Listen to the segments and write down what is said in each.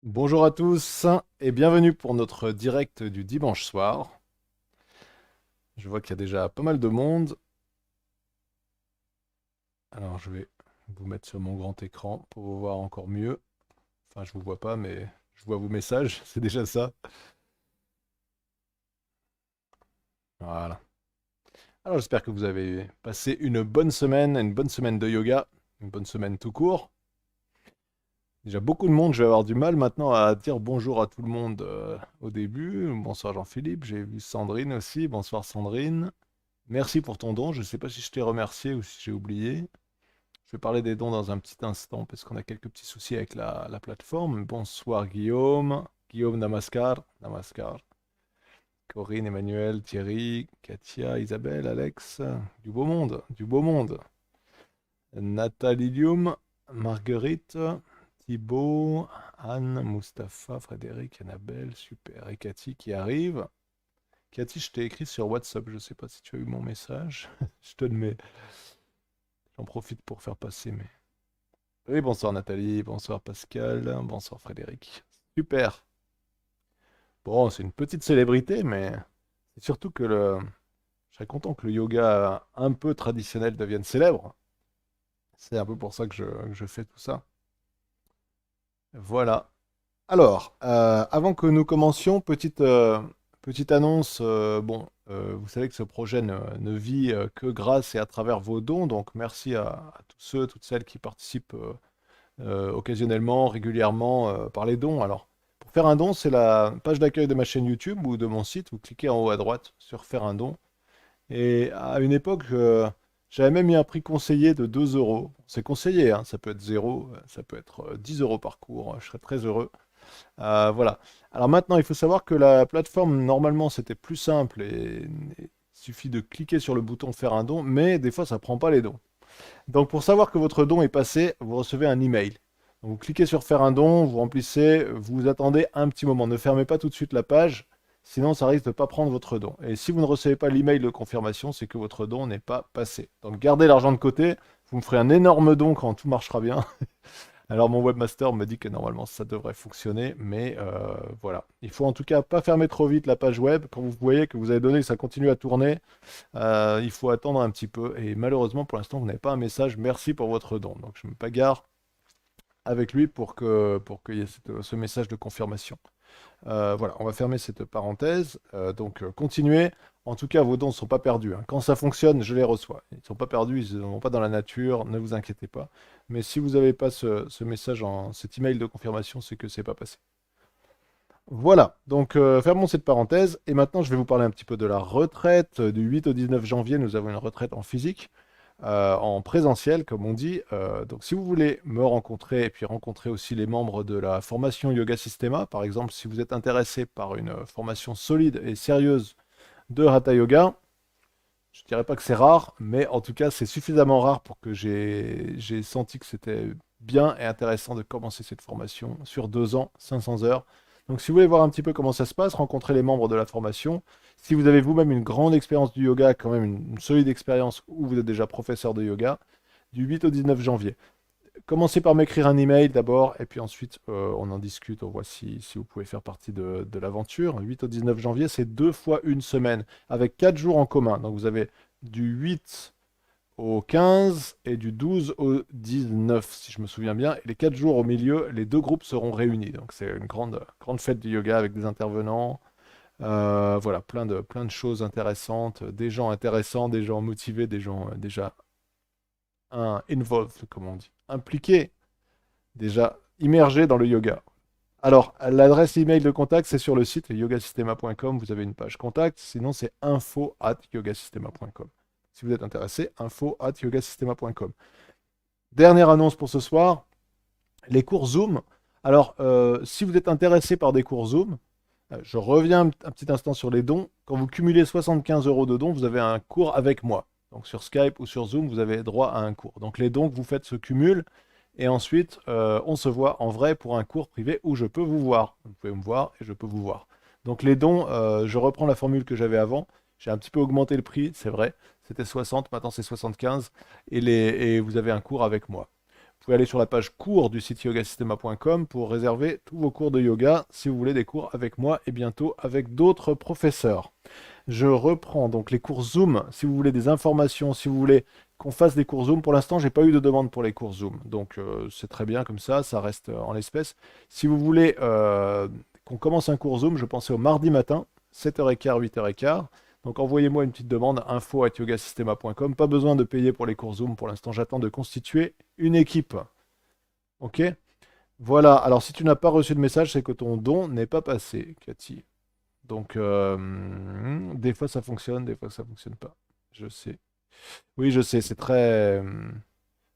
Bonjour à tous et bienvenue pour notre direct du dimanche soir. Je vois qu'il y a déjà pas mal de monde. Alors je vais vous mettre sur mon grand écran pour vous voir encore mieux. Enfin, je vous vois pas, mais je vois vos messages, c'est déjà ça. Voilà. Alors j'espère que vous avez passé une bonne semaine de yoga, une bonne semaine tout court. Déjà beaucoup de monde, je vais avoir du mal maintenant à dire bonjour à tout le monde au début. Bonsoir Jean-Philippe, j'ai vu Sandrine aussi. Bonsoir Sandrine. Merci pour ton don. Je ne sais pas si je t'ai remercié ou si j'ai oublié. Je vais parler des dons dans un petit instant parce qu'on a quelques petits soucis avec la plateforme. Bonsoir Guillaume. Guillaume Namaskar. Namaskar. Corinne, Emmanuel, Thierry, Katia, Isabelle, Alex. Du beau monde. Du beau monde. Nathalie Lium, Marguerite, Thibaut, Anne, Mustapha, Frédéric, Annabelle. Super. Et Cathy qui arrive. Cathy, je t'ai écrit sur WhatsApp. Je ne sais pas si tu as eu mon message. Je te le mets. J'en profite pour faire passer mes. Oui, bonsoir Nathalie, bonsoir Pascal, bonsoir Frédéric. Super. Bon, c'est une petite célébrité, mais c'est surtout que je serais content que le yoga un peu traditionnel devienne célèbre. C'est un peu pour ça que je fais tout ça. Voilà. Alors, avant que nous commencions, petite annonce. Vous savez que ce projet ne vit que grâce et à travers vos dons, donc merci à tous ceux, toutes celles qui participent occasionnellement, régulièrement par les dons. Alors, pour faire un don, c'est la page d'accueil de ma chaîne YouTube ou de mon site. Vous cliquez en haut à droite sur faire un don. Et à une époque, j'avais même mis un prix conseillé de 2 euros. C'est conseillé, hein, ça peut être 0, ça peut être 10 euros par cours. Je serais très heureux. Voilà. Alors maintenant, il faut savoir que la plateforme, normalement, c'était plus simple et il suffit de cliquer sur le bouton faire un don, mais des fois, ça prend pas les dons. Donc pour savoir que votre don est passé, vous recevez un email. Donc, vous cliquez sur faire un don, vous remplissez, vous attendez un petit moment. Ne fermez pas tout de suite la page, sinon ça risque de ne pas prendre votre don. Et si vous ne recevez pas l'email de confirmation, c'est que votre don n'est pas passé. Donc gardez l'argent de côté, vous me ferez un énorme don quand tout marchera bien. Alors mon webmaster me dit que normalement ça devrait fonctionner, mais voilà. Il faut en tout cas pas fermer trop vite la page web. Quand vous voyez que vous avez donné, que ça continue à tourner, il faut attendre un petit peu. Et malheureusement, pour l'instant, vous n'avez pas un message «Merci pour votre don». Donc, je me bagarre avec lui pour qu'il y ait ce message de confirmation. Voilà, on va fermer cette parenthèse. Continuez. En tout cas, vos dons ne sont pas perdus, hein. Quand ça fonctionne, je les reçois. Ils ne sont pas perdus, ils ne vont pas dans la nature, ne vous inquiétez pas. Mais si vous n'avez pas ce message, cet email de confirmation, c'est que c'est pas passé. Voilà, donc fermons cette parenthèse. Et maintenant, je vais vous parler un petit peu de la retraite. Du 8 au 19 janvier, nous avons une retraite en physique, en présentiel, comme on dit. Donc, si vous voulez me rencontrer et puis rencontrer aussi les membres de la formation Yoga Systema, par exemple, si vous êtes intéressé par une formation solide et sérieuse de Hatha Yoga, je ne dirais pas que c'est rare, mais en tout cas, c'est suffisamment rare pour que j'ai senti que c'était bien et intéressant de commencer cette formation sur 2 ans, 500 heures. Donc, si vous voulez voir un petit peu comment ça se passe, rencontrer les membres de la formation. Si vous avez vous-même une grande expérience du yoga, quand même une solide expérience, ou vous êtes déjà professeur de yoga, du 8 au 19 janvier. Commencez par m'écrire un email d'abord, et puis ensuite on en discute, on voit si vous pouvez faire partie de l'aventure. 8 au 19 janvier, c'est 2 fois une semaine, avec 4 jours en commun. Donc vous avez du 8 au 15 et du 12 au 19, si je me souviens bien. Et les 4 jours au milieu, les deux groupes seront réunis. Donc c'est une grande fête du yoga avec des intervenants. Voilà, plein de choses intéressantes, des gens intéressants, des gens motivés, des gens déjà involved, comme on dit, impliqués, déjà immergés dans le yoga. Alors, l'adresse email de contact, c'est sur le site yogasystema.com. Vous avez une page contact. Sinon, c'est info@yogasystema.com. Si vous êtes intéressé, info@yogasystema.com. Dernière annonce pour ce soir, les cours Zoom. Alors, si vous êtes intéressé par des cours Zoom, je reviens un petit instant sur les dons. Quand vous cumulez 75 euros de dons, vous avez un cours avec moi. Donc sur Skype ou sur Zoom, vous avez droit à un cours. Donc les dons que vous faites se cumulent. Et ensuite, on se voit en vrai pour un cours privé où je peux vous voir. Vous pouvez me voir et je peux vous voir. Donc les dons, je reprends la formule que j'avais avant. J'ai un petit peu augmenté le prix, c'est vrai. C'était 60, maintenant c'est 75. Et vous avez un cours avec moi. pouvez aller sur la page cours du site yogasystema.com pour réserver tous vos cours de yoga si vous voulez des cours avec moi et bientôt avec d'autres professeurs. Je reprends donc les cours Zoom. Si vous voulez des informations, si vous voulez qu'on fasse des cours Zoom, pour l'instant, j'ai pas eu de demande pour les cours Zoom. Donc c'est très bien comme ça reste en l'espèce. Si vous voulez qu'on commence un cours Zoom, je pensais au mardi matin, 7h15, 8h15. Donc envoyez-moi une petite demande, info@yogasystema.com. Pas besoin de payer pour les cours Zoom. Pour l'instant, j'attends de constituer une équipe. Ok? Voilà. Alors si tu n'as pas reçu de message, c'est que ton don n'est pas passé, Cathy. Donc, des fois ça fonctionne, des fois ça fonctionne pas. Je sais. Oui, je sais, c'est très.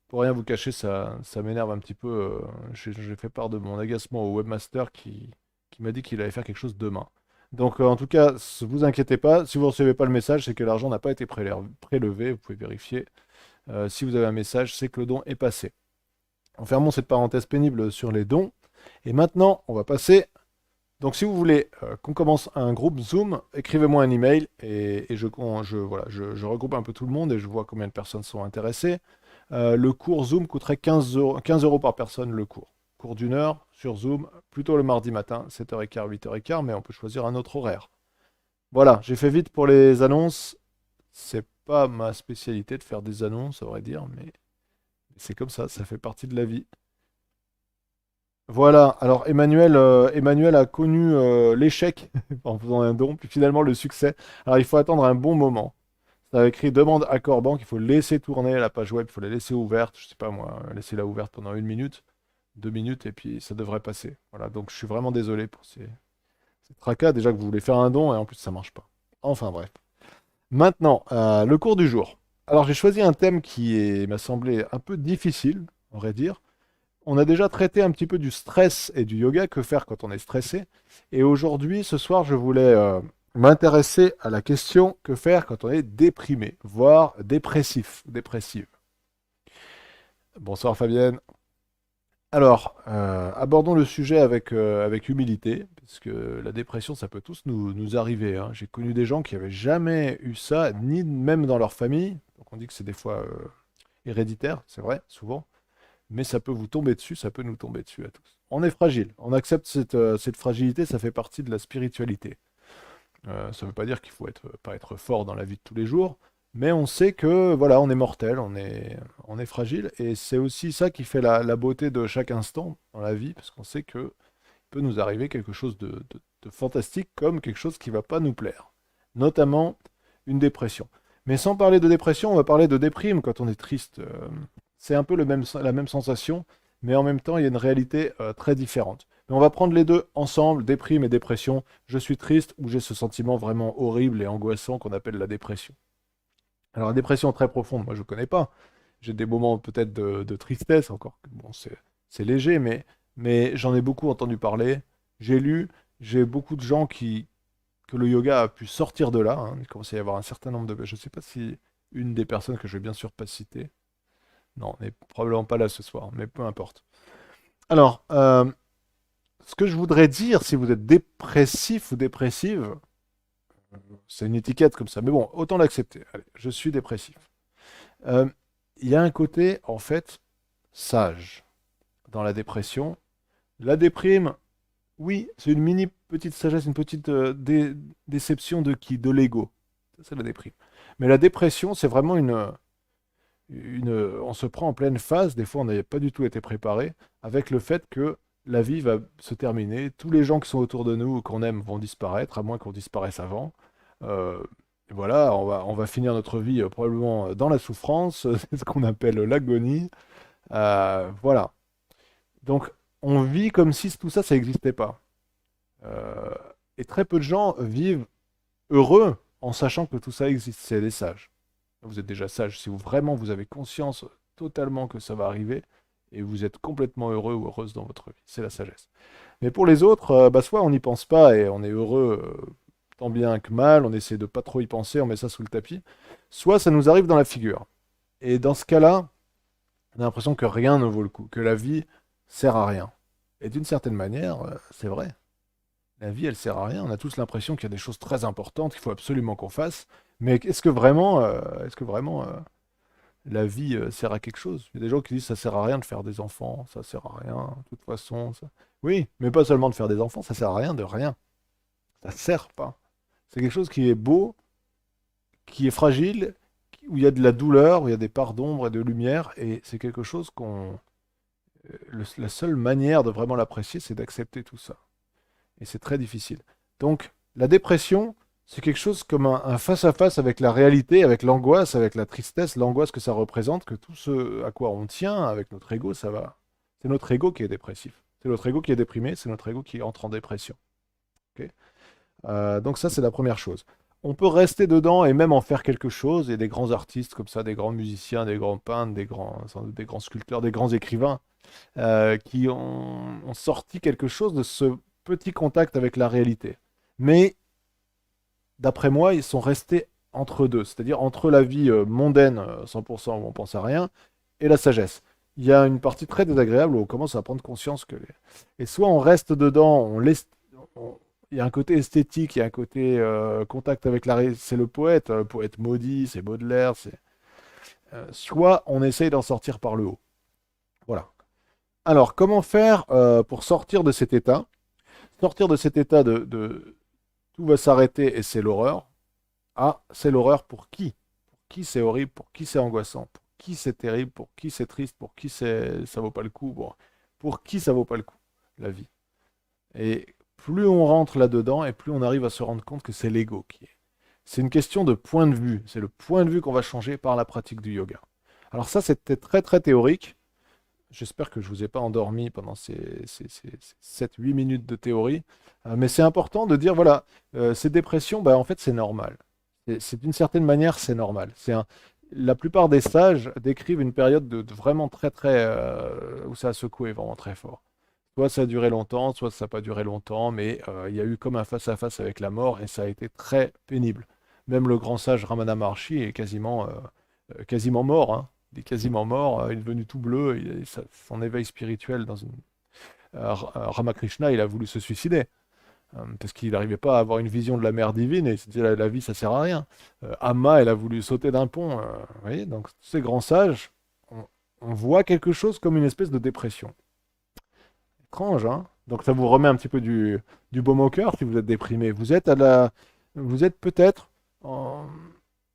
Pour rien vous cacher, ça m'énerve un petit peu. J'ai fait part de mon agacement au webmaster qui m'a dit qu'il allait faire quelque chose demain. Donc, en tout cas, vous inquiétez pas. Si vous ne recevez pas le message, c'est que l'argent n'a pas été prélevé. Vous pouvez vérifier. Si vous avez un message, c'est que le don est passé. Fermons cette parenthèse pénible sur les dons. Et maintenant, on va passer. Donc, si vous voulez qu'on commence un groupe Zoom, écrivez-moi un email et voilà, je regroupe un peu tout le monde et je vois combien de personnes sont intéressées. Le cours Zoom coûterait 15 euros par personne le cours. Cours d'une heure sur Zoom, plutôt le mardi matin, 7h15, 8h15, mais on peut choisir un autre horaire. Voilà, j'ai fait vite pour les annonces. C'est pas ma spécialité de faire des annonces, à vrai dire, mais c'est comme ça fait partie de la vie. Voilà, alors Emmanuel a connu l'échec en faisant un don, puis finalement le succès. Alors il faut attendre un bon moment. Ça a écrit demande accord banque, il faut laisser tourner la page web, il faut la laisser ouverte, je sais pas moi, laisser-la ouverte pendant 1 minute, 2 minutes, et puis ça devrait passer. Voilà, donc je suis vraiment désolé pour ces tracas, déjà que vous voulez faire un don, et en plus ça marche pas. Enfin bref. Maintenant, le cours du jour. Alors j'ai choisi un thème m'a semblé un peu difficile, on va dire. On a déjà traité un petit peu du stress et du yoga, que faire quand on est stressé. Et aujourd'hui, ce soir, je voulais m'intéresser à la question que faire quand on est déprimé, voire dépressif, dépressive. Bonsoir Fabienne. Alors, abordons le sujet avec humilité, parce que la dépression, ça peut tous nous arriver, hein. J'ai connu des gens qui n'avaient jamais eu ça, ni même dans leur famille. Donc on dit que c'est des fois héréditaire, c'est vrai, souvent. Mais ça peut vous tomber dessus, ça peut nous tomber dessus à tous. On est fragile, on accepte cette fragilité, ça fait partie de la spiritualité. Ça ne veut pas dire qu'il faut pas être fort dans la vie de tous les jours, mais on sait que voilà, on est mortel, on est fragile, et c'est aussi ça qui fait la beauté de chaque instant dans la vie, parce qu'on sait que peut nous arriver quelque chose de fantastique comme quelque chose qui ne va pas nous plaire, notamment une dépression. Mais sans parler de dépression, on va parler de déprime quand on est triste. C'est un peu la même sensation, mais en même temps, il y a une réalité très différente. Mais on va prendre les deux ensemble, déprime et dépression. Je suis triste ou j'ai ce sentiment vraiment horrible et angoissant qu'on appelle la dépression. Alors la dépression très profonde, moi je ne connais pas. J'ai des moments peut-être de tristesse encore. Bon, c'est léger, mais j'en ai beaucoup entendu parler. J'ai lu, j'ai beaucoup de gens que le yoga a pu sortir de là, hein. Il commence à y avoir un certain nombre de. Je ne sais pas si une des personnes que je vais bien sûr pas citer. Non, on n'est probablement pas là ce soir, mais peu importe. Alors, ce que je voudrais dire, si vous êtes dépressif ou dépressive, c'est une étiquette comme ça, mais bon, autant l'accepter. Allez, je suis dépressif. Euh, Il y a un côté, en fait, sage dans la dépression. La déprime, oui, c'est une mini petite sagesse, une petite déception de qui? De l'ego. C'est la déprime. Mais la dépression, c'est vraiment on se prend en pleine phase, des fois on n'avait pas du tout été préparé, avec le fait que la vie va se terminer, tous les gens qui sont autour de nous, qu'on aime, vont disparaître, à moins qu'on disparaisse avant. Euh, et voilà, on va finir notre vie probablement dans la souffrance, c'est ce qu'on appelle l'agonie. Voilà. Donc on vit comme si tout ça, ça n'existait pas. Euh, et très peu de gens vivent heureux en sachant que tout ça existe. C'est des sages. Vous êtes déjà sage. Si vraiment vous avez conscience totalement que ça va arriver et vous êtes complètement heureux ou heureuse dans votre vie, c'est la sagesse. Mais pour les autres, bah, soit on n'y pense pas et on est heureux tant bien que mal, on essaie de pas trop y penser, on met ça sous le tapis, soit ça nous arrive dans la figure. Et dans ce cas-là, on a l'impression que rien ne vaut le coup, que la vie sert à rien. Et d'une certaine manière, c'est vrai. La vie, elle sert à rien. On a tous l'impression qu'il y a des choses très importantes qu'il faut absolument qu'on fasse. Mais est-ce que vraiment la vie sert à quelque chose. Il y a des gens qui disent ça sert à rien de faire des enfants, ça sert à rien, de toute façon. Oui, mais pas seulement de faire des enfants, ça sert à rien de rien. Ça sert pas. C'est quelque chose qui est beau, qui est fragile, où il y a de la douleur, où il y a des parts d'ombre et de lumière, et c'est quelque chose la seule manière de vraiment l'apprécier, c'est d'accepter tout ça. Et c'est très difficile. Donc, la dépression, c'est quelque chose comme un face-à-face avec la réalité, avec l'angoisse, avec la tristesse, l'angoisse que ça représente, que tout ce à quoi on tient avec notre ego, ça va. C'est notre ego qui est dépressif. C'est notre ego qui est déprimé, c'est notre ego qui entre en dépression. Ok. Donc ça, c'est la première chose. On peut rester dedans et même en faire quelque chose. Il y a des grands artistes comme ça, des grands musiciens, des grands peintres, des grands sculpteurs, des grands écrivains qui ont sorti quelque chose de ce petit contact avec la réalité. Mais d'après moi, ils sont restés entre deux, c'est-à-dire entre la vie mondaine, 100% où on pense à rien, et la sagesse. Il y a une partie très désagréable où on commence à prendre conscience que... Et soit on reste dedans, il y a un côté esthétique, il y a un côté contact avec la réalité, c'est le poète maudit, c'est Baudelaire, soit on essaye d'en sortir par le haut. Voilà. Alors, comment faire pour sortir de cet état? Sortir de cet état de tout va s'arrêter et c'est l'horreur. Ah, c'est l'horreur pour qui? Pour qui c'est horrible? Pour qui c'est angoissant? Pour qui c'est terrible? Pour qui c'est triste? Pour qui ça vaut pas le coup? Bon, pour qui ça vaut pas le coup, la vie? Et plus on rentre là-dedans et plus on arrive à se rendre compte que c'est l'ego qui est. C'est une question de point de vue. C'est le point de vue qu'on va changer par la pratique du yoga. Alors ça, c'était très très théorique. J'espère que je ne vous ai pas endormi pendant ces 7-8 minutes de théorie. Mais c'est important de dire, voilà, ces dépressions, bah, en fait, c'est normal. D'une certaine manière, c'est normal. La plupart des sages décrivent une période de vraiment très, très... où ça a secoué vraiment très fort. Soit ça a duré longtemps, soit ça n'a pas duré longtemps, mais il y a eu comme un face-à-face avec la mort et ça a été très pénible. Même le grand sage Ramana Maharshi est quasiment mort, hein. Il est quasiment mort, il est devenu tout bleu, son éveil spirituel Ramakrishna, il a voulu se suicider, parce qu'il n'arrivait pas à avoir une vision de la mer divine, et il s'est dit la vie ça sert à rien. Amma, elle a voulu sauter d'un pont, vous voyez, donc ces grands sages, on voit quelque chose comme une espèce de dépression. Étrange, hein? Donc ça vous remet un petit peu du baume au cœur si vous êtes déprimé. Vous êtes peut-être en,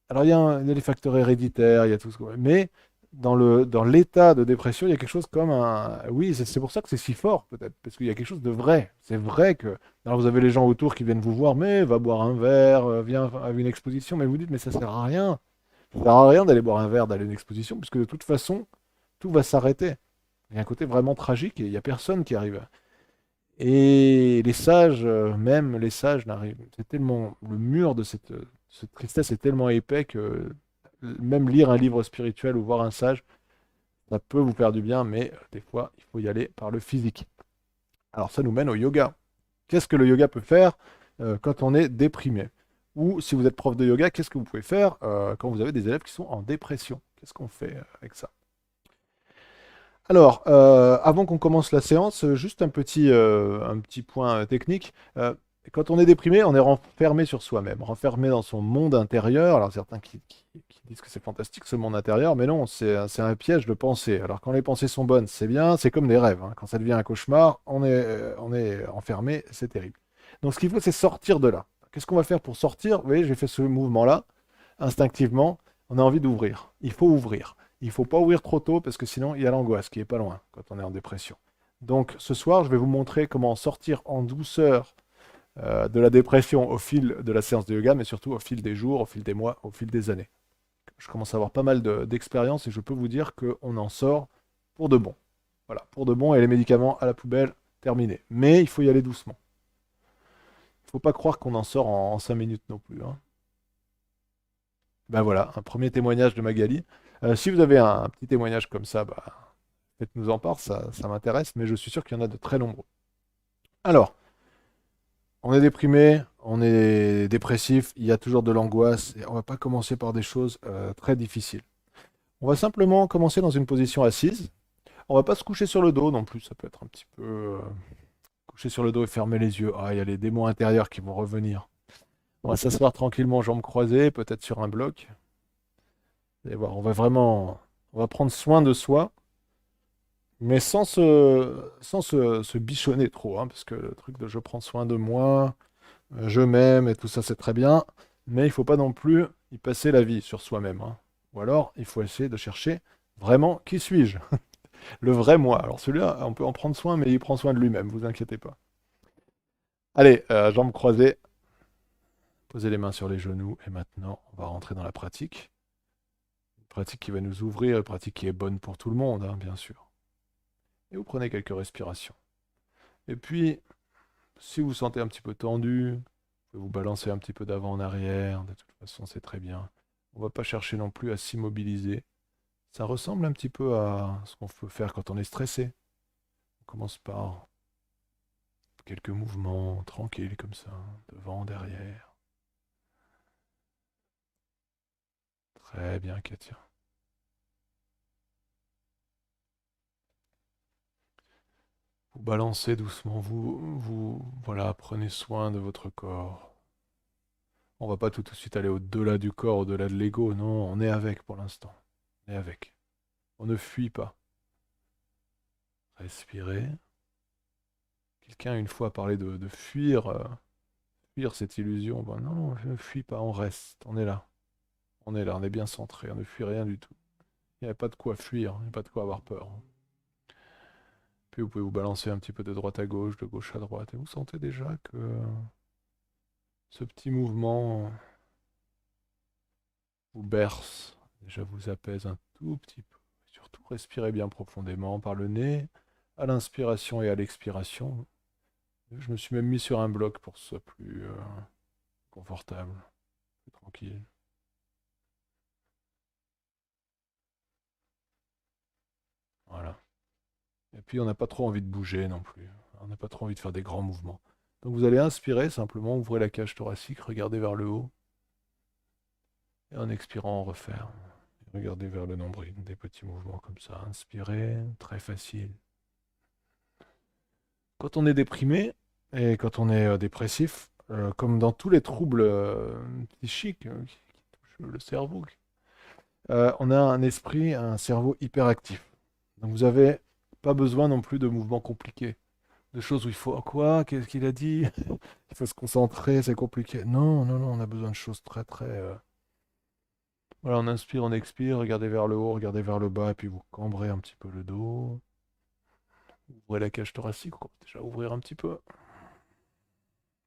alors, il y a les facteurs héréditaires, il y a tout ce que... Mais dans l'état de dépression, il y a quelque chose comme un... Oui, c'est pour ça que c'est si fort, peut-être, parce qu'il y a quelque chose de vrai. C'est vrai que... Alors, vous avez les gens autour qui viennent vous voir, mais va boire un verre, viens à une exposition, mais vous dites, mais ça sert à rien. Ça sert à rien d'aller boire un verre, d'aller à une exposition, puisque de toute façon, tout va s'arrêter. Il y a un côté vraiment tragique et il n'y a personne qui arrive. Et les sages, même les sages n'arrivent. C'est tellement le mur de cette tristesse est tellement épais que même lire un livre spirituel ou voir un sage, ça peut vous faire du bien, mais des fois, il faut y aller par le physique. Alors ça nous mène au yoga. Qu'est-ce que le yoga peut faire quand on est déprimé? Ou si vous êtes prof de yoga, qu'est-ce que vous pouvez faire quand vous avez des élèves qui sont en dépression? Qu'est-ce qu'on fait avec ça? Alors, avant qu'on commence la séance, juste un petit point technique. Quand on est déprimé, on est renfermé sur soi-même, renfermé dans son monde intérieur. Alors, certains qui disent que c'est fantastique ce monde intérieur, mais non, c'est un piège de pensée. Alors, quand les pensées sont bonnes, c'est bien, c'est comme des rêves, hein. Quand ça devient un cauchemar, on est enfermé, c'est terrible. Donc, ce qu'il faut, c'est sortir de là. Qu'est-ce qu'on va faire pour sortir? Vous voyez, j'ai fait ce mouvement-là, instinctivement, on a envie d'ouvrir. Il faut ouvrir. Il ne faut pas ouvrir trop tôt parce que sinon il y a l'angoisse qui est pas loin quand on est en dépression. Donc ce soir, je vais vous montrer comment sortir en douceur de la dépression au fil de la séance de yoga, mais surtout au fil des jours, au fil des mois, au fil des années. Je commence à avoir pas mal d'expérience et je peux vous dire qu'on en sort pour de bon. Voilà, pour de bon et les médicaments à la poubelle, terminé. Mais il faut y aller doucement. Il ne faut pas croire qu'on en sort en 5 minutes non plus, hein. Ben voilà, un premier témoignage de Magali. Si vous avez un petit témoignage comme ça, bah, faites-nous en part, ça m'intéresse, mais je suis sûr qu'il y en a de très nombreux. Alors, on est déprimé, on est dépressif, il y a toujours de l'angoisse, et on va pas commencer par des choses très difficiles. On va simplement commencer dans une position assise. On va pas se coucher sur le dos non plus, ça peut être un petit peu... coucher sur le dos et fermer les yeux. Ah, il y a les démons intérieurs qui vont revenir. On va s'asseoir tranquillement, jambes croisées, peut-être sur un bloc. Vous allez voir, on va prendre soin de soi, mais sans se bichonner trop, hein, parce que le truc de je prends soin de moi, je m'aime et tout ça, c'est très bien, mais il faut pas non plus y passer la vie sur soi-même, hein. Ou alors, il faut essayer de chercher vraiment qui suis-je? Le vrai moi. Alors celui-là, on peut en prendre soin, mais il prend soin de lui-même, vous inquiétez pas. Allez, jambes croisées, posez les mains sur les genoux, et maintenant, on va rentrer dans la pratique. Une pratique qui va nous ouvrir, une pratique qui est bonne pour tout le monde, hein, bien sûr. Et vous prenez quelques respirations. Et puis, si vous sentez un petit peu tendu, vous pouvez vous balancer un petit peu d'avant en arrière. De toute façon, c'est très bien. On ne va pas chercher non plus à s'immobiliser. Ça ressemble un petit peu à ce qu'on peut faire quand on est stressé. On commence par quelques mouvements tranquilles comme ça, devant, derrière. Très bien, Katia. Vous balancez doucement, voilà, prenez soin de votre corps. On va pas tout de suite aller au-delà du corps, au-delà de l'ego. Non, on est avec pour l'instant. On est avec. On ne fuit pas. Respirez. Quelqu'un une fois parlé de fuir, fuir cette illusion. Ben non, on ne fuit pas, on reste. On est là. On est là, on est bien centré. On ne fuit rien du tout. Il n'y a pas de quoi fuir, il n'y a pas de quoi avoir peur. Puis vous pouvez vous balancer un petit peu de droite à gauche, de gauche à droite. Et vous sentez déjà que ce petit mouvement vous berce, déjà vous apaise un tout petit peu. Surtout, respirez bien profondément par le nez, à l'inspiration et à l'expiration. Je me suis même mis sur un bloc pour que ce soit plus confortable, plus tranquille. Voilà. Et puis on n'a pas trop envie de bouger non plus. On n'a pas trop envie de faire des grands mouvements. Donc vous allez inspirer, simplement ouvrez la cage thoracique, regardez vers le haut. Et en expirant, refaire. Regardez vers le nombril, des petits mouvements comme ça. Inspirez, très facile. Quand on est déprimé et quand on est dépressif, comme dans tous les troubles psychiques qui touchent le cerveau, on a un esprit, un cerveau hyperactif. Donc vous n'avez pas besoin non plus de mouvements compliqués, de choses où il faut quoi, qu'est-ce qu'il a dit, il faut se concentrer, c'est compliqué. Non, non, non, on a besoin de choses très, très. Voilà, on inspire, on expire, regardez vers le haut, regardez vers le bas, et puis vous cambrez un petit peu le dos. Ouvrez la cage thoracique, on va déjà ouvrir un petit peu.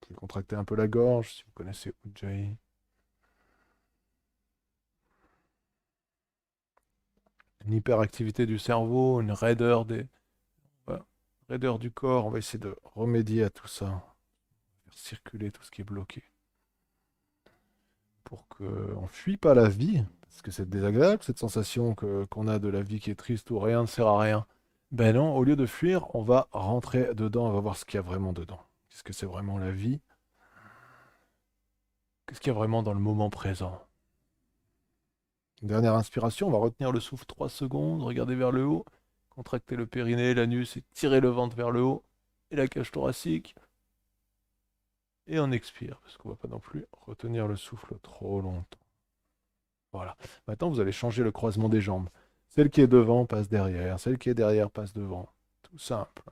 Puis contractez un peu la gorge, si vous connaissez Ujjayi. Une hyperactivité du cerveau, une raideur voilà, raideur du corps. On va essayer de remédier à tout ça. Faire circuler tout ce qui est bloqué. Pour qu'on ne fuit pas la vie, parce que c'est désagréable cette sensation qu'on a de la vie qui est triste où rien ne sert à rien. Ben non, au lieu de fuir, on va rentrer dedans, on va voir ce qu'il y a vraiment dedans. Qu'est-ce que c'est vraiment la vie? Qu'est-ce qu'il y a vraiment dans le moment présent? Dernière inspiration, on va retenir le souffle 3 secondes, regarder vers le haut, contracter le périnée, l'anus et tirer le ventre vers le haut, et la cage thoracique. Et on expire, parce qu'on ne va pas non plus retenir le souffle trop longtemps. Voilà. Maintenant, vous allez changer le croisement des jambes. Celle qui est devant passe derrière, celle qui est derrière passe devant. Tout simple.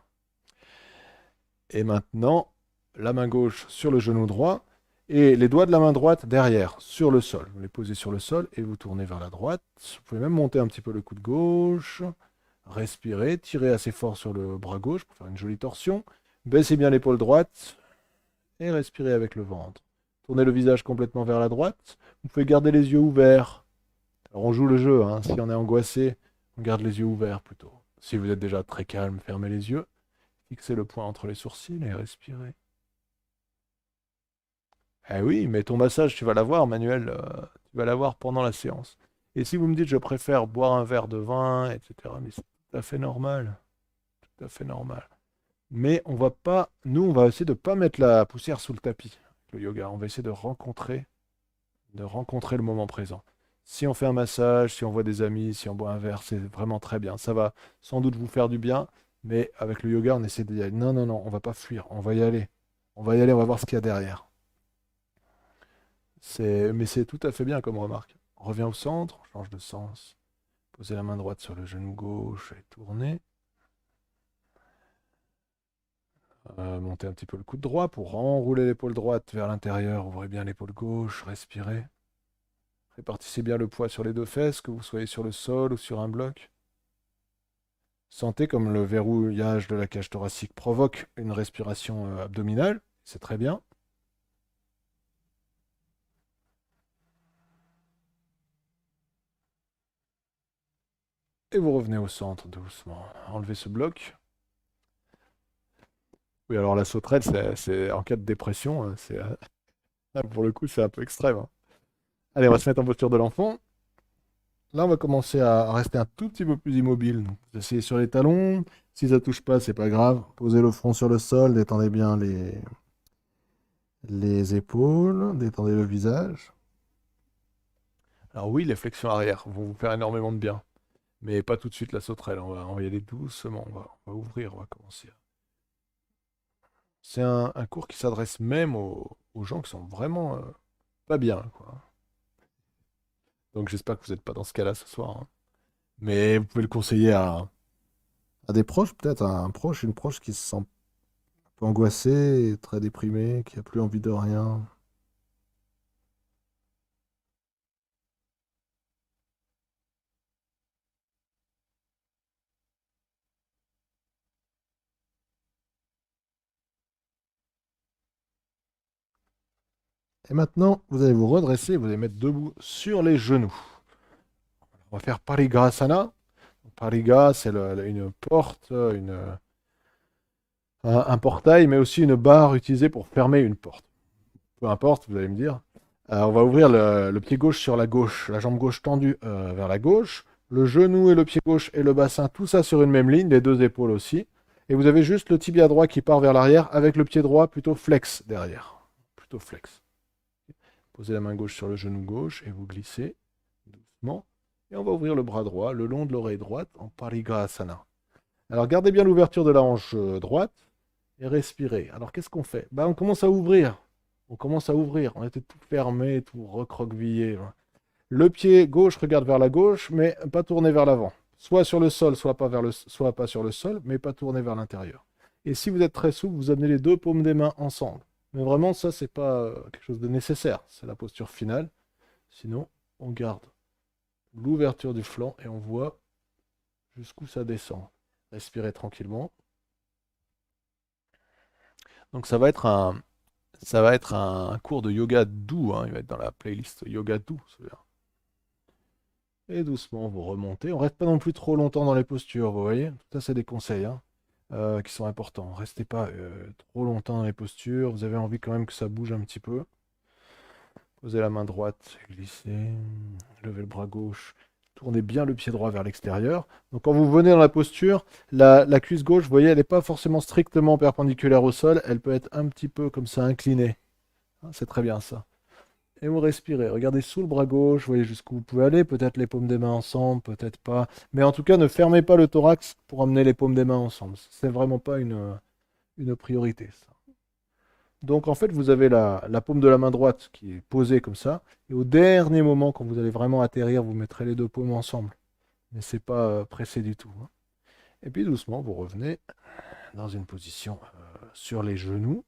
Et maintenant, la main gauche sur le genou droit et les doigts de la main droite derrière, sur le sol. Vous les posez sur le sol et vous tournez vers la droite. Vous pouvez même monter un petit peu le coude gauche. Respirez, tirez assez fort sur le bras gauche pour faire une jolie torsion. Baissez bien l'épaule droite et respirez avec le ventre. Tournez le visage complètement vers la droite. Vous pouvez garder les yeux ouverts. Alors on joue le jeu, hein. Si on est angoissé, on garde les yeux ouverts plutôt. Si vous êtes déjà très calme, fermez les yeux. Fixez le point entre les sourcils et respirez. Eh oui, mais ton massage, tu vas l'avoir, Manuel, tu vas l'avoir pendant la séance. Et si vous me dites, je préfère boire un verre de vin, etc., mais c'est tout à fait normal. Tout à fait normal. Mais on va pas, nous, on va essayer de ne pas mettre la poussière sous le tapis, le yoga. On va essayer de rencontrer le moment présent. Si on fait un massage, si on voit des amis, si on boit un verre, c'est vraiment très bien. Ça va sans doute vous faire du bien, mais avec le yoga, on essaie d'y aller. Non, non, non, on va pas fuir, on va y aller. On va y aller, on va voir ce qu'il y a derrière. Mais c'est tout à fait bien comme remarque. On revient au centre, on change de sens. Posez la main droite sur le genou gauche et tournez. Montez un petit peu le coude droit pour enrouler l'épaule droite vers l'intérieur. Ouvrez bien l'épaule gauche, respirez. Répartissez bien le poids sur les deux fesses, que vous soyez sur le sol ou sur un bloc. Sentez comme le verrouillage de la cage thoracique provoque une respiration abdominale. C'est très bien. Et vous revenez au centre doucement. Enlevez ce bloc. Oui, alors la sauterelle, c'est en cas de dépression, là, pour le coup, c'est un peu extrême, hein. Allez, on va se mettre en posture de l'enfant. Là, on va commencer à rester un tout petit peu plus immobile. Donc, vous asseyez sur les talons. Si ça ne touche pas, c'est pas grave. Posez le front sur le sol, détendez bien les épaules, détendez le visage. Alors oui, les flexions arrière vont vous faire énormément de bien, mais pas tout de suite la sauterelle. On va y aller doucement. On va ouvrir, on va commencer. C'est un cours qui s'adresse même aux gens qui sont vraiment pas bien, quoi. Donc j'espère que vous n'êtes pas dans ce cas-là ce soir, hein. Mais vous pouvez le conseiller à des proches, peut-être, à un proche, une proche qui se sent un peu angoissée, très déprimée, qui a plus envie de rien. Et maintenant, vous allez vous redresser, vous allez mettre debout sur les genoux. On va faire Parigrasana. Pariga, c'est une porte, un portail, mais aussi une barre utilisée pour fermer une porte. Peu importe, vous allez me dire. On va ouvrir le pied gauche sur la gauche, la jambe gauche tendue vers la gauche, le genou et le pied gauche et le bassin, tout ça sur une même ligne, les deux épaules aussi. Et vous avez juste le tibia droit qui part vers l'arrière avec le pied droit plutôt flex derrière. Plutôt flex. Posez la main gauche sur le genou gauche et vous glissez doucement. Et on va ouvrir le bras droit le long de l'oreille droite en Parigrasana. Alors gardez bien l'ouverture de la hanche droite et respirez. Alors qu'est-ce qu'on fait? On commence à ouvrir. On commence à ouvrir. On était tout fermé, tout recroquevillé, hein. Le pied gauche regarde vers la gauche, mais pas tourné vers l'avant. Soit sur le sol, soit pas sur le sol, mais pas tourné vers l'intérieur. Et si vous êtes très souple, vous amenez les deux paumes des mains ensemble. Mais vraiment, ça, c'est pas quelque chose de nécessaire. C'est la posture finale. Sinon, on garde l'ouverture du flanc et on voit jusqu'où ça descend. Respirez tranquillement. Donc ça va être un cours de yoga doux, hein. Il va être dans la playlist yoga doux, celui-là. Et doucement, vous remontez. On reste pas non plus trop longtemps dans les postures, vous voyez. Tout ça, c'est des conseils, hein, qui sont importants. Restez pas trop longtemps dans les postures. Vous avez envie quand même que ça bouge un petit peu. Posez la main droite, glissez, levez le bras gauche. Tournez bien le pied droit vers l'extérieur. Donc quand vous venez dans la posture, la cuisse gauche, vous voyez, elle n'est pas forcément strictement perpendiculaire au sol. Elle peut être un petit peu comme ça inclinée, hein. C'est très bien ça. Et vous respirez. Regardez sous le bras gauche, vous voyez jusqu'où vous pouvez aller. Peut-être les paumes des mains ensemble, peut-être pas. Mais en tout cas, ne fermez pas le thorax pour amener les paumes des mains ensemble. C'est vraiment pas une priorité, ça. Donc en fait, vous avez la paume de la main droite qui est posée comme ça. Et au dernier moment, quand vous allez vraiment atterrir, vous mettrez les deux paumes ensemble. Mais c'est pas pressé du tout, hein. Et puis doucement, vous revenez dans une position sur les genoux.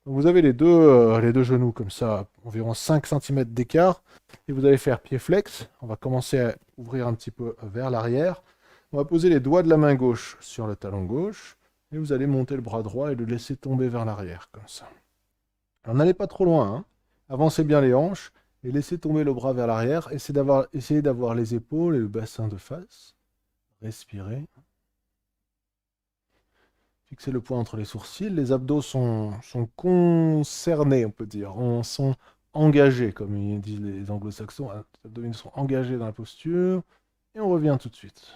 Donc vous avez les deux genoux comme ça, environ 5 cm d'écart. Et vous allez faire pied flex. On va commencer à ouvrir un petit peu vers l'arrière. On va poser les doigts de la main gauche sur le talon gauche. Et vous allez monter le bras droit et le laisser tomber vers l'arrière, comme ça. Alors n'allez pas trop loin, hein. Avancez bien les hanches et laissez tomber le bras vers l'arrière. Essayez d'avoir les épaules et le bassin de face. Respirez. Fixez le poing entre les sourcils. Les abdos sont concernés, on peut dire. Sont engagés, comme ils disent les anglo-saxons, hein. Les abdominaux sont engagés dans la posture. Et on revient tout de suite.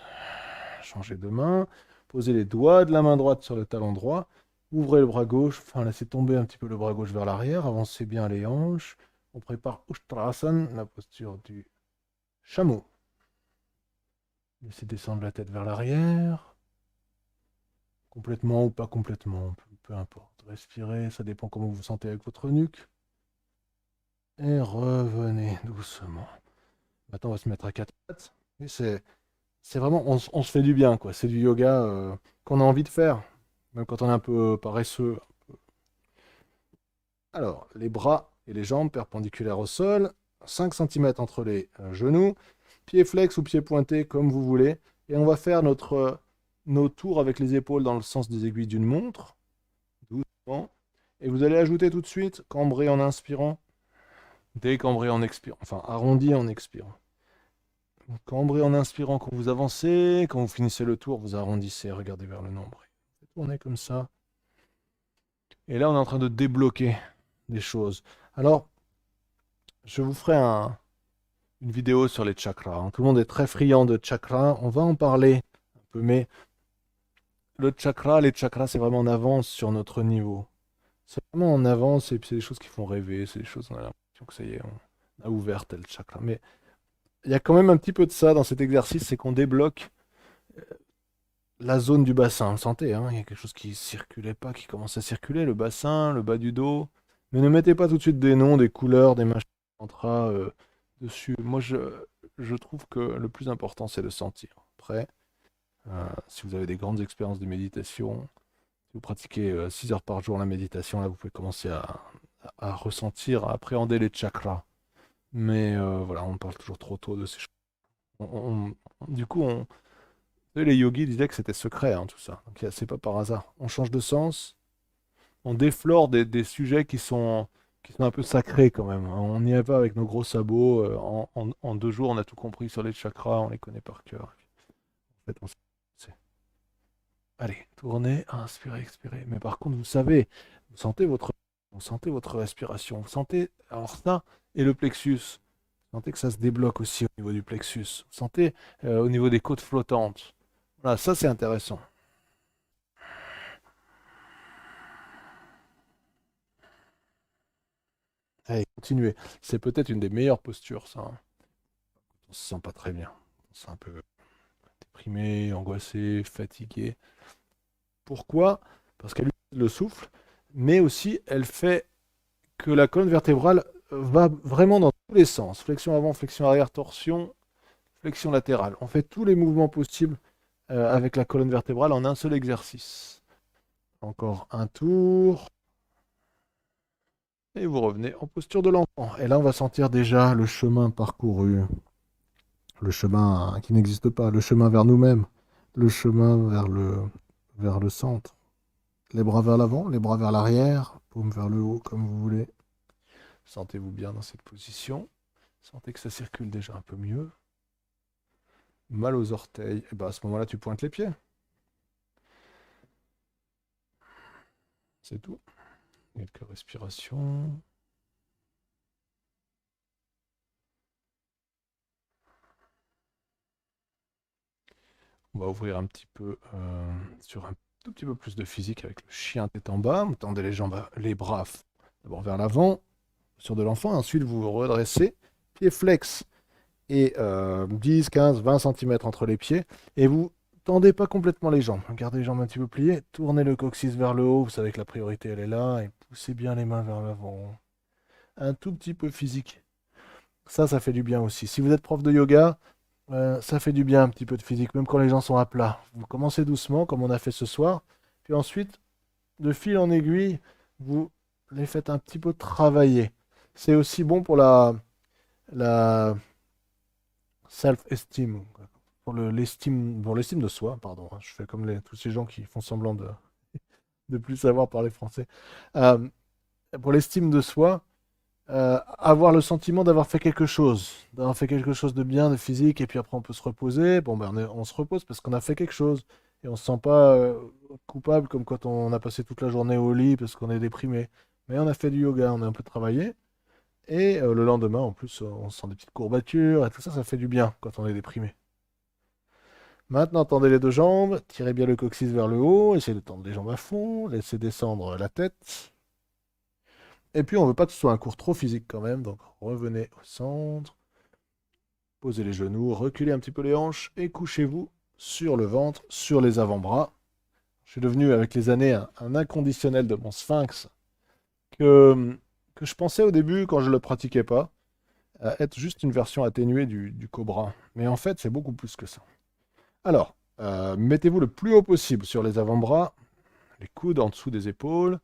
Changez de main. Posez les doigts de la main droite sur le talon droit. Ouvrez le bras gauche. Enfin, laissez tomber un petit peu le bras gauche vers l'arrière. Avancez bien les hanches. On prépare Ustrasana, la posture du chameau. Laissez descendre la tête vers l'arrière. Complètement ou pas complètement, peu importe. Respirez, ça dépend comment vous vous sentez avec votre nuque. Et revenez doucement. Maintenant, on va se mettre à quatre pattes. Et c'est vraiment, on se fait du bien, quoi. C'est du yoga qu'on a envie de faire, même quand on est un peu paresseux. Alors, les bras et les jambes perpendiculaires au sol, 5 centimètres entre les genoux, pieds flex ou pieds pointés, comme vous voulez. Et on va faire nos tours avec les épaules dans le sens des aiguilles d'une montre, doucement. Et vous allez ajouter tout de suite, cambrer en inspirant, décambrer en expirant, enfin arrondi en expirant. Cambrez en inspirant quand vous avancez. Quand vous finissez le tour, vous arrondissez, regardez vers le nombril. Tournez comme ça. Et là, on est en train de débloquer des choses. Alors, je vous ferai une vidéo sur les chakras, hein. Tout le monde est très friand de chakras. On va en parler un peu, mais les chakras, c'est vraiment en avance sur notre niveau. C'est vraiment en avance et puis c'est des choses qui font rêver. C'est des choses, on a l'impression que ça y est, on a ouvert tel chakra. Mais il y a quand même un petit peu de ça dans cet exercice, c'est qu'on débloque la zone du bassin. Vous sentez, hein, il y a quelque chose qui circulait pas, qui commence à circuler, le bassin, le bas du dos. Mais ne mettez pas tout de suite des noms, des couleurs, des machins dessus. Moi, je trouve que le plus important, c'est de sentir. Après, si vous avez des grandes expériences de méditation, si vous pratiquez 6 heures par jour la méditation, là, vous pouvez commencer à ressentir, à appréhender les chakras. Mais voilà, on parle toujours trop tôt de ces choses. Du coup, les yogis disaient que c'était secret, hein, tout ça. Donc c'est pas par hasard. On change de sens, on déflore des sujets qui sont un peu sacrés quand même, hein. On n'y est pas avec nos gros sabots. En 2 jours, on a tout compris sur les chakras, on les connaît par cœur. En fait, sait. Allez, tournez, inspirez, expirez. Mais par contre, vous sentez votre respiration. Vous sentez, alors ça, et le plexus. Vous sentez que ça se débloque aussi au niveau du plexus. Vous sentez au niveau des côtes flottantes. Voilà, ça c'est intéressant. Allez, continuez. C'est peut-être une des meilleures postures, ça, hein. On se sent pas très bien. On se sent un peu déprimé, angoissé, fatigué. Pourquoi? Parce qu'elle utilise le souffle, mais aussi elle fait que la colonne vertébrale va vraiment dans tous les sens. Flexion avant, flexion arrière, torsion, flexion latérale. On fait tous les mouvements possibles avec la colonne vertébrale en un seul exercice. Encore un tour. Et vous revenez en posture de l'enfant. Et là, on va sentir déjà le chemin parcouru. Le chemin qui n'existe pas, le chemin vers nous-mêmes, le chemin vers le centre. Les bras vers l'avant, les bras vers l'arrière, paume vers le haut, comme vous voulez. Sentez-vous bien dans cette position. Sentez que ça circule déjà un peu mieux. Mal aux orteils. Et ben à ce moment-là, tu pointes les pieds. C'est tout. Quelques respirations. On va ouvrir un petit peu sur un tout petit peu plus de physique avec le chien tête en bas. Vous tendez les jambes, les bras d'abord vers l'avant, sur de l'enfant. Ensuite, vous vous redressez, pied flex et 10, 15, 20 cm entre les pieds. Et vous tendez pas complètement les jambes. Gardez les jambes un petit peu pliées. Tournez le coccyx vers le haut. Vous savez que la priorité, elle est là. Et poussez bien les mains vers l'avant. Un tout petit peu physique. Ça fait du bien aussi. Si vous êtes prof de yoga, ça fait du bien un petit peu de physique, même quand les gens sont à plat. Vous commencez doucement, comme on a fait ce soir. Puis ensuite, de fil en aiguille, vous les faites un petit peu travailler. C'est aussi bon pour la self-esteem, pour l'estime de soi, pardon, hein. Je fais comme tous ces gens qui font semblant de plus savoir parler français. Euh, pour l'estime de soi, avoir le sentiment d'avoir fait quelque chose de bien, de physique, et puis après on peut se reposer. Bon, ben on se repose parce qu'on a fait quelque chose. Et on se sent pas coupable comme quand on a passé toute la journée au lit parce qu'on est déprimé. Mais on a fait du yoga, on a un peu travaillé. Et le lendemain, en plus, on sent des petites courbatures et tout ça, ça fait du bien quand on est déprimé. Maintenant, tendez les deux jambes, tirez bien le coccyx vers le haut, essayez de tendre les jambes à fond, laissez descendre la tête. Et puis, on ne veut pas que ce soit un cours trop physique quand même, donc revenez au centre, posez les genoux, reculez un petit peu les hanches et couchez-vous sur le ventre, sur les avant-bras. Je suis devenu avec les années un inconditionnel de mon sphinx que je pensais au début quand je ne le pratiquais pas. être juste une version atténuée du cobra. Mais en fait, c'est beaucoup plus que ça. Alors, mettez-vous le plus haut possible sur les avant-bras, les coudes en dessous des épaules.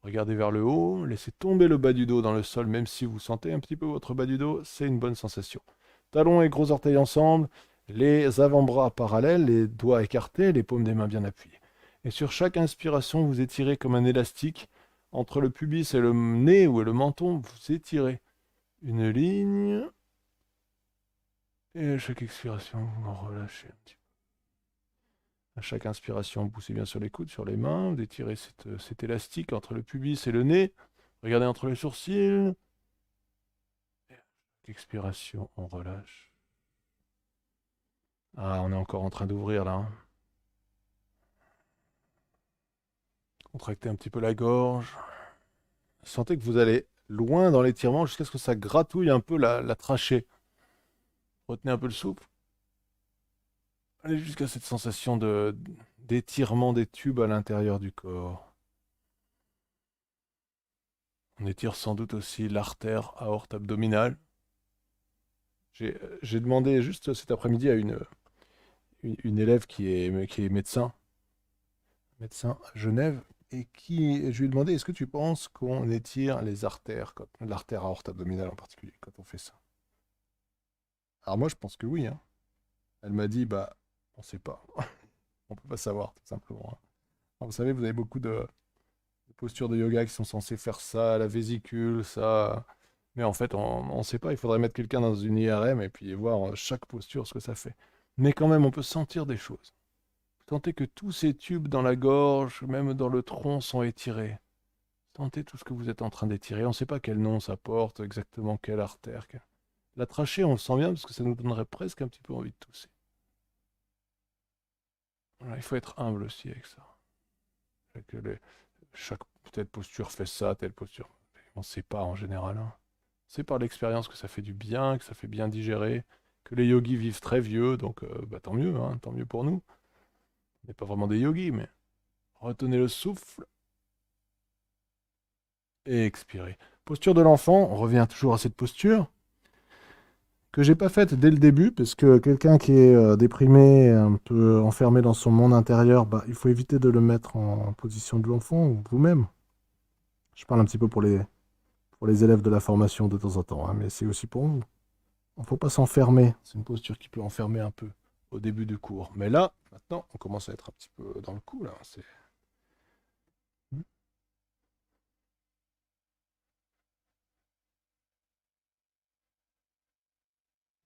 Regardez vers le haut, laissez tomber le bas du dos dans le sol, même si vous sentez un petit peu votre bas du dos, c'est une bonne sensation. Talons et gros orteils ensemble, les avant-bras parallèles, les doigts écartés, les paumes des mains bien appuyées. Et sur chaque inspiration, vous étirez comme un élastique. Entre le pubis et le nez ou le menton, vous étirez une ligne. Et à chaque expiration, vous en relâchez un petit peu. À chaque inspiration, poussez bien sur les coudes, sur les mains. Vous étirez cet élastique entre le pubis et le nez. Regardez entre les sourcils. Et à chaque expiration, on relâche. Ah, on est encore en train d'ouvrir là, hein. Contractez un petit peu la gorge. Sentez que vous allez loin dans l'étirement jusqu'à ce que ça gratouille un peu la trachée. Retenez un peu le souffle. Allez jusqu'à cette sensation d'étirement des tubes à l'intérieur du corps. On étire sans doute aussi l'artère aorte abdominale. J'ai demandé juste cet après-midi à une élève qui est médecin à Genève, et je lui ai demandé, est-ce que tu penses qu'on étire les artères, l'artère aorte abdominale en particulier, quand on fait ça? Alors moi, je pense que oui, hein. Elle m'a dit, bah, on sait pas. On peut pas savoir, tout simplement, hein. Alors, vous savez, vous avez beaucoup de postures de yoga qui sont censées faire ça, la vésicule, ça. Mais en fait, on ne sait pas. Il faudrait mettre quelqu'un dans une IRM et puis voir chaque posture ce que ça fait. Mais quand même, on peut sentir des choses. Sentez que tous ces tubes dans la gorge, même dans le tronc, sont étirés. Sentez tout ce que vous êtes en train d'étirer. On ne sait pas quel nom ça porte, exactement quelle artère. La trachée, on le sent bien parce que ça nous donnerait presque un petit peu envie de tousser. Voilà, il faut être humble aussi avec ça. Chaque telle posture fait ça, telle posture. On ne sait pas en général, hein. C'est par l'expérience que ça fait du bien, que ça fait bien digérer, que les yogis vivent très vieux, donc bah, tant mieux, hein, tant mieux pour nous. On n'est pas vraiment des yogis, mais retenez le souffle et expirez. Posture de l'enfant, on revient toujours à cette posture que j'ai pas faite dès le début, parce que quelqu'un qui est déprimé, un peu enfermé dans son monde intérieur, bah, il faut éviter de le mettre en position de l'enfant ou vous-même. Je parle un petit peu pour les élèves de la formation de temps en temps, hein, mais c'est aussi pour nous. Il ne faut pas s'enfermer. C'est une posture qui peut enfermer un peu au début du cours. Mais là, maintenant, on commence à être un petit peu dans le coup, là.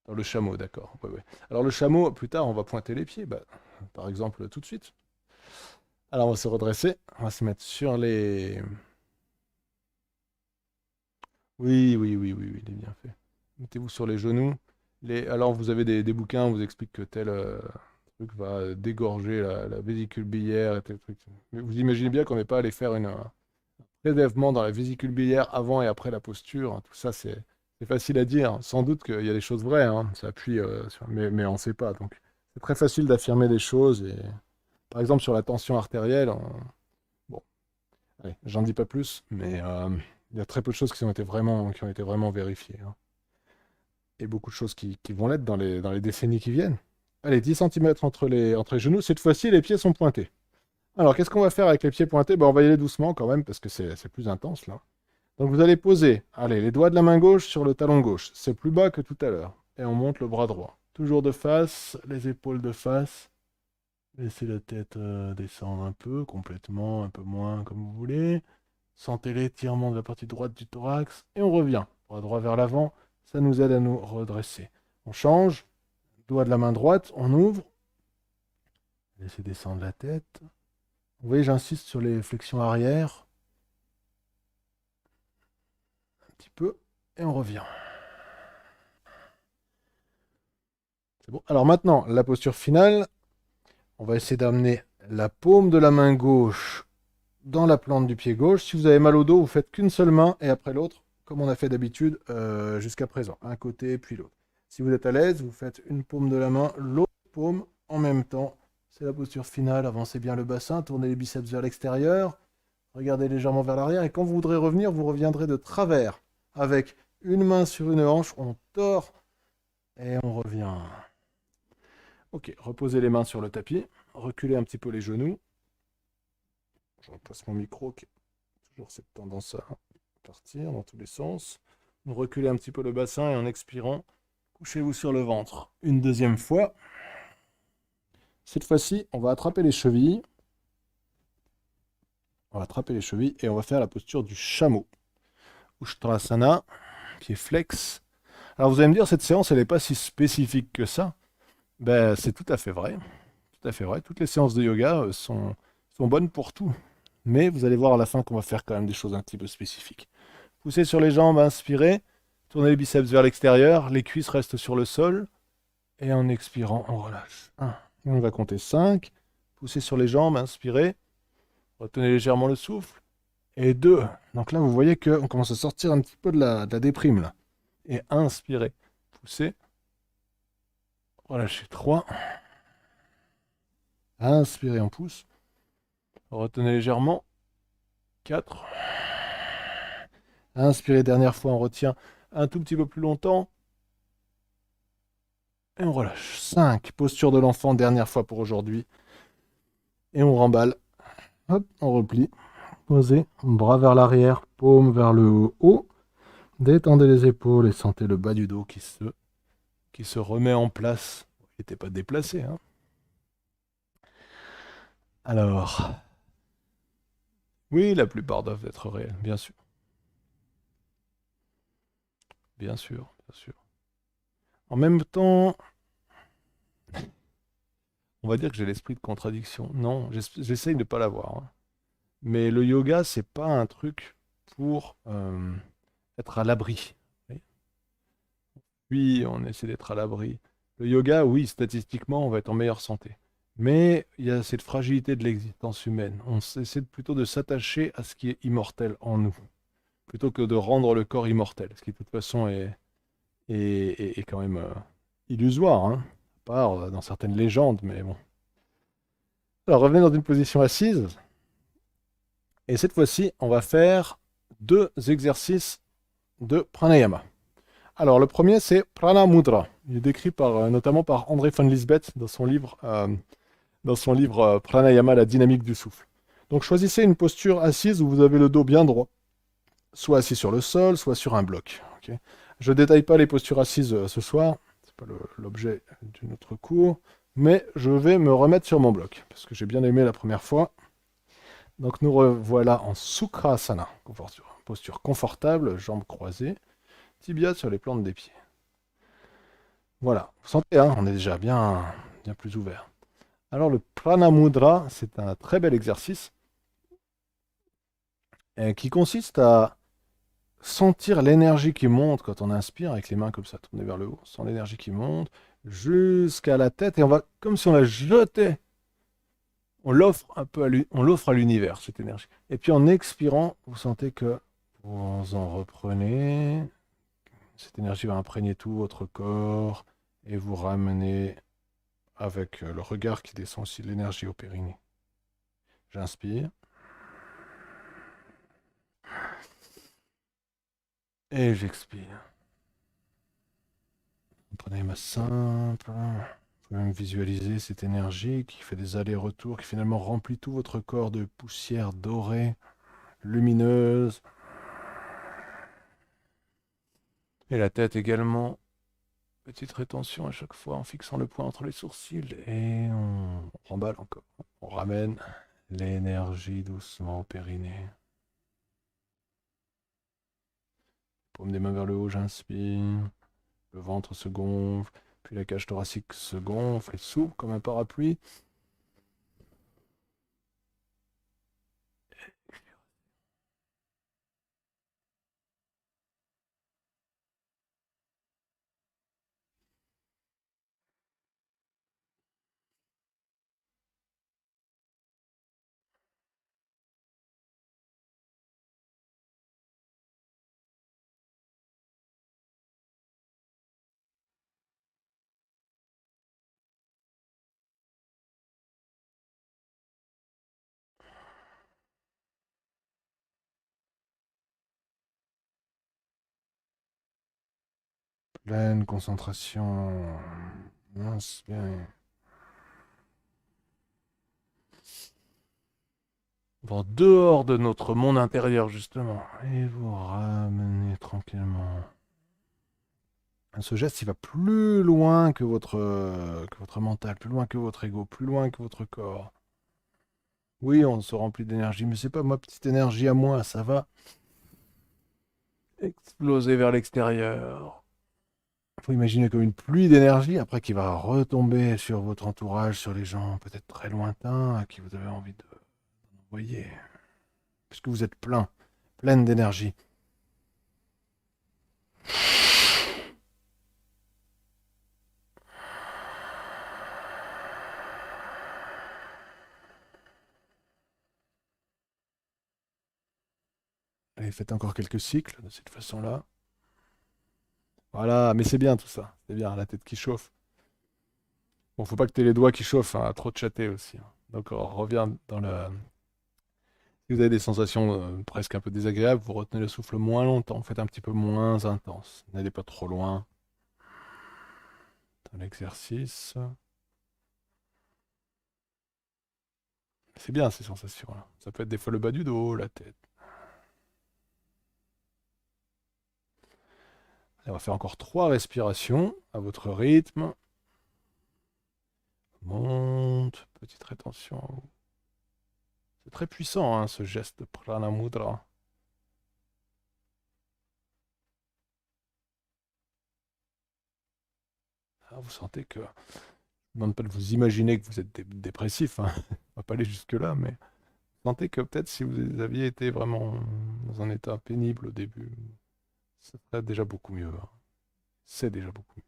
Dans le chameau, d'accord. Ouais, ouais. Alors le chameau, plus tard, on va pointer les pieds, bah, par exemple, tout de suite. Alors on va se redresser, on va se mettre sur les... Oui, oui, oui, oui, oui, il est bien fait. Mettez-vous sur les genoux. Alors vous avez des bouquins, on vous explique que tel truc va dégorger la vésicule biliaire et tel truc. Mais vous imaginez bien qu'on n'est pas allé faire un prélèvement dans la vésicule biliaire avant et après la posture, hein. Tout ça, c'est facile à dire. Sans doute qu'il y a des choses vraies, hein. Ça appuie, mais on ne sait pas. Donc c'est très facile d'affirmer des choses. Et, par exemple, sur la tension artérielle, bon, allez, j'en dis pas plus, mais il y a très peu de choses qui ont été vraiment vérifiées, hein. Et beaucoup de choses qui vont l'être dans les décennies qui viennent. Allez, 10 centimètres entre les genoux. Cette fois-ci, les pieds sont pointés. Alors, qu'est-ce qu'on va faire avec les pieds pointés? Ben, on va y aller doucement quand même, parce que c'est plus intense là. Donc, vous allez poser, allez, les doigts de la main gauche sur le talon gauche. C'est plus bas que tout à l'heure. Et on monte le bras droit. Toujours de face, les épaules de face. Laissez la tête descendre un peu, complètement, un peu moins, comme vous voulez. Sentez l'étirement de la partie droite du thorax. Et on revient. Bras droit vers l'avant. Ça nous aide à nous redresser. On change. Doigt de la main droite, on ouvre. Laissez descendre la tête. Vous voyez, j'insiste sur les flexions arrière. Un petit peu. Et on revient. C'est bon. Alors maintenant, la posture finale. On va essayer d'amener la paume de la main gauche dans la plante du pied gauche. Si vous avez mal au dos, vous faites qu'une seule main et après l'autre, comme on a fait d'habitude jusqu'à présent. Un côté puis l'autre. Si vous êtes à l'aise, vous faites une paume de la main, l'autre paume en même temps. C'est la posture finale. Avancez bien le bassin, tournez les biceps vers l'extérieur, regardez légèrement vers l'arrière. Et quand vous voudrez revenir, vous reviendrez de travers avec Une main sur une hanche, on tord et on revient. Ok, reposez les mains sur le tapis, reculez un petit peu les genoux. Je replace mon micro qui a toujours cette tendance à partir dans tous les sens. Vous reculez un petit peu le bassin et en expirant, couchez-vous sur le ventre. Une deuxième fois. Cette fois-ci, on va attraper les chevilles. On va attraper les chevilles et on va faire la posture du chameau. Ushtrasana, pied flex. Alors vous allez me dire, cette séance, elle n'est pas si spécifique que ça. Ben, c'est tout à fait vrai. Tout à fait vrai. Toutes les séances de yoga sont bonnes pour tout. Mais vous allez voir à la fin qu'on va faire quand même des choses un petit peu spécifiques. Poussez sur les jambes, inspirez. Tournez les biceps vers l'extérieur. Les cuisses restent sur le sol. Et en expirant, on relâche. 1. On va compter 5. Poussez sur les jambes, inspirez. Retenez légèrement le souffle. Et 2. Donc là, vous voyez qu'on commence à sortir un petit peu de la déprime. Là. Et inspirez. Poussez. Relâchez. 3. Inspirez, on pousse. Retenez légèrement. 4. Inspirez, dernière fois, on retient un tout petit peu plus longtemps. Et on relâche. 5. Posture de l'enfant, dernière fois pour aujourd'hui. Et on remballe. Hop, on replie. Posez, bras vers l'arrière, paume vers le haut. Détendez les épaules et sentez le bas du dos qui se remet en place. Il n'était pas déplacé. Hein. Alors, oui, la plupart doivent être réels, bien sûr. Bien sûr, bien sûr. En même temps, on va dire que j'ai l'esprit de contradiction. Non, j'essaye de ne pas l'avoir. Hein. Mais le yoga, c'est pas un truc pour être à l'abri. Oui, on essaie d'être à l'abri. Le yoga, oui, statistiquement, on va être en meilleure santé. Mais il y a cette fragilité de l'existence humaine. On essaie plutôt de s'attacher à ce qui est immortel en nous, plutôt que de rendre le corps immortel, ce qui de toute façon est quand même illusoire, hein, à part dans certaines légendes, mais bon. Alors revenez dans une position assise, et cette fois-ci, on va faire 2 exercices de pranayama. Alors, le premier, c'est Prana Mudra. Il est décrit notamment par André van Lisbeth dans son livre Pranayama, la dynamique du souffle. Donc, choisissez une posture assise où vous avez le dos bien droit, soit assis sur le sol, soit sur un bloc. Okay. Je ne détaille pas les postures assises ce soir, ce n'est pas l'objet de notre cours, mais je vais me remettre sur mon bloc, parce que j'ai bien aimé la première fois. Donc, nous revoilà en Sukhasana, posture confortable, jambes croisées, tibia sur les plantes des pieds. Voilà, vous sentez, hein, on est déjà bien, bien plus ouvert. Alors le Prana Mudra, c'est un très bel exercice qui consiste à sentir l'énergie qui monte quand on inspire, avec les mains comme ça tournées vers le haut, on sent l'énergie qui monte jusqu'à la tête et on va, comme si on la jetait, on l'offre un peu on l'offre à l'univers, cette énergie. Et puis en expirant, vous sentez que vous en reprenez, cette énergie va imprégner tout votre corps et vous ramener avec le regard qui descend aussi de l'énergie au périnée. J'inspire. Et j'expire. Prenez ma simple. Vous pouvez même visualiser cette énergie qui fait des allers-retours, qui finalement remplit tout votre corps de poussière dorée, lumineuse. Et la tête également. Petite rétention à chaque fois en fixant le point entre les sourcils. Et on remballe encore. On ramène l'énergie doucement au périnée. Paume des mains vers le haut, j'inspire. Le ventre se gonfle, puis la cage thoracique se gonfle et s'ouvre comme un parapluie. Pleine concentration. Inspirez. Bon, dehors de notre monde intérieur, justement. Et vous ramenez tranquillement. Ce geste, il va plus loin que votre mental, plus loin que votre ego, plus loin que votre corps. Oui, on se remplit d'énergie, mais c'est pas ma petite énergie à moi, ça va exploser vers l'extérieur. Il faut imaginer comme une pluie d'énergie, après qui va retomber sur votre entourage, sur les gens peut-être très lointains à qui vous avez envie de envoyer. Puisque vous êtes pleine d'énergie. Allez, faites encore quelques cycles de cette façon-là. Voilà, mais c'est bien tout ça. C'est bien, la tête qui chauffe. Bon, faut pas que tu aies les doigts qui chauffent, hein, à trop te chatter aussi, hein. Donc on revient dans le... Si vous avez des sensations presque un peu désagréables, vous retenez le souffle moins longtemps, faites un petit peu moins intense. N'allez pas trop loin dans l'exercice. C'est bien ces sensations-là. Ça peut être des fois le bas du dos, la tête. Allez, on va faire encore 3 respirations à votre rythme. Monte, petite rétention. C'est très puissant, hein, ce geste de Prana Mudra. Ah, vous sentez que... Je ne demande pas de vous imaginer que vous êtes dépressif, hein. On va pas aller jusque-là, mais vous sentez que peut-être si vous aviez été vraiment dans un état pénible au début, ça serait déjà beaucoup mieux, hein. C'est déjà beaucoup mieux.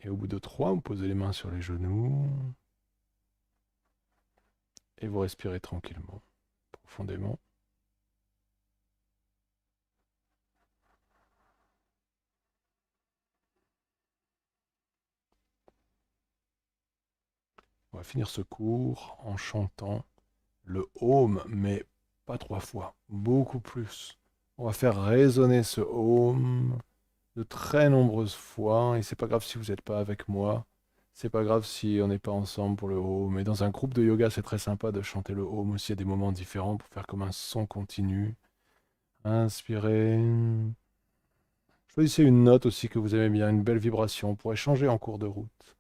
Et au bout de 3, vous posez les mains sur les genoux et vous respirez tranquillement, profondément. On va finir ce cours en chantant le Om, mais pas 3 fois, beaucoup plus. On va faire résonner ce Om de très nombreuses fois, et c'est pas grave si vous n'êtes pas avec moi, c'est pas grave si on n'est pas ensemble pour le Om, mais dans un groupe de yoga, c'est très sympa de chanter le Om aussi à des moments différents pour faire comme un son continu. Inspirez. Choisissez une note aussi que vous aimez bien, une belle vibration, on pourrait changer en cours de route.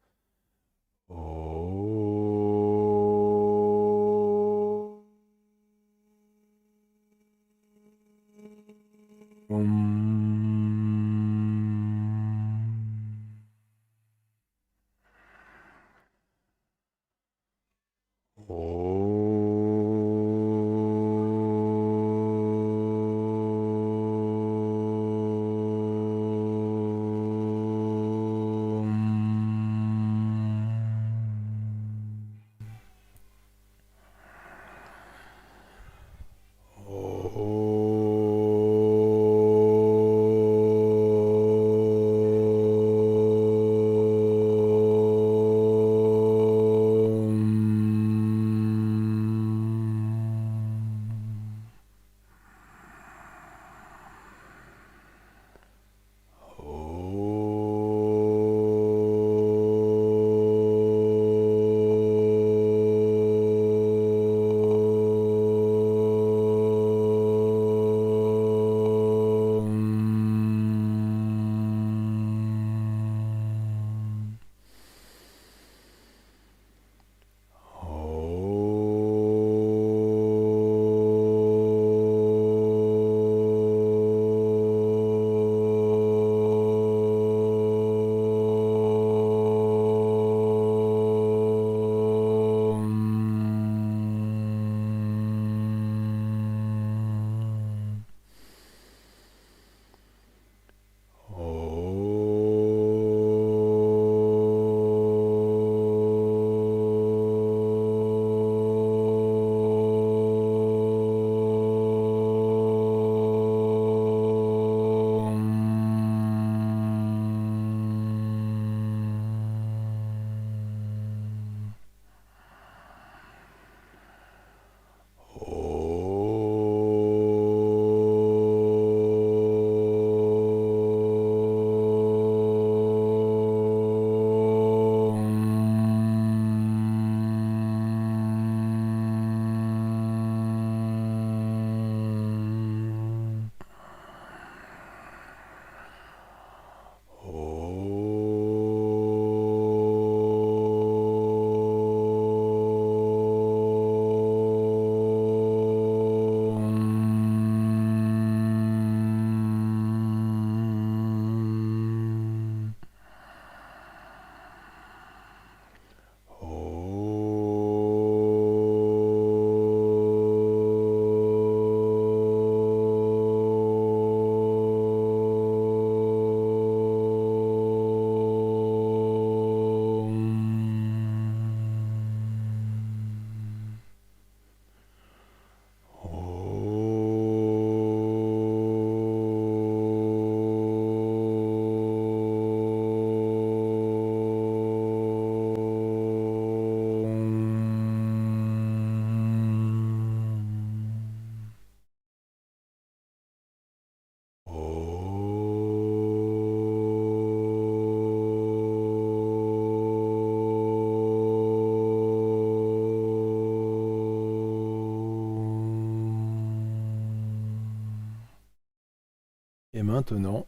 Et maintenant,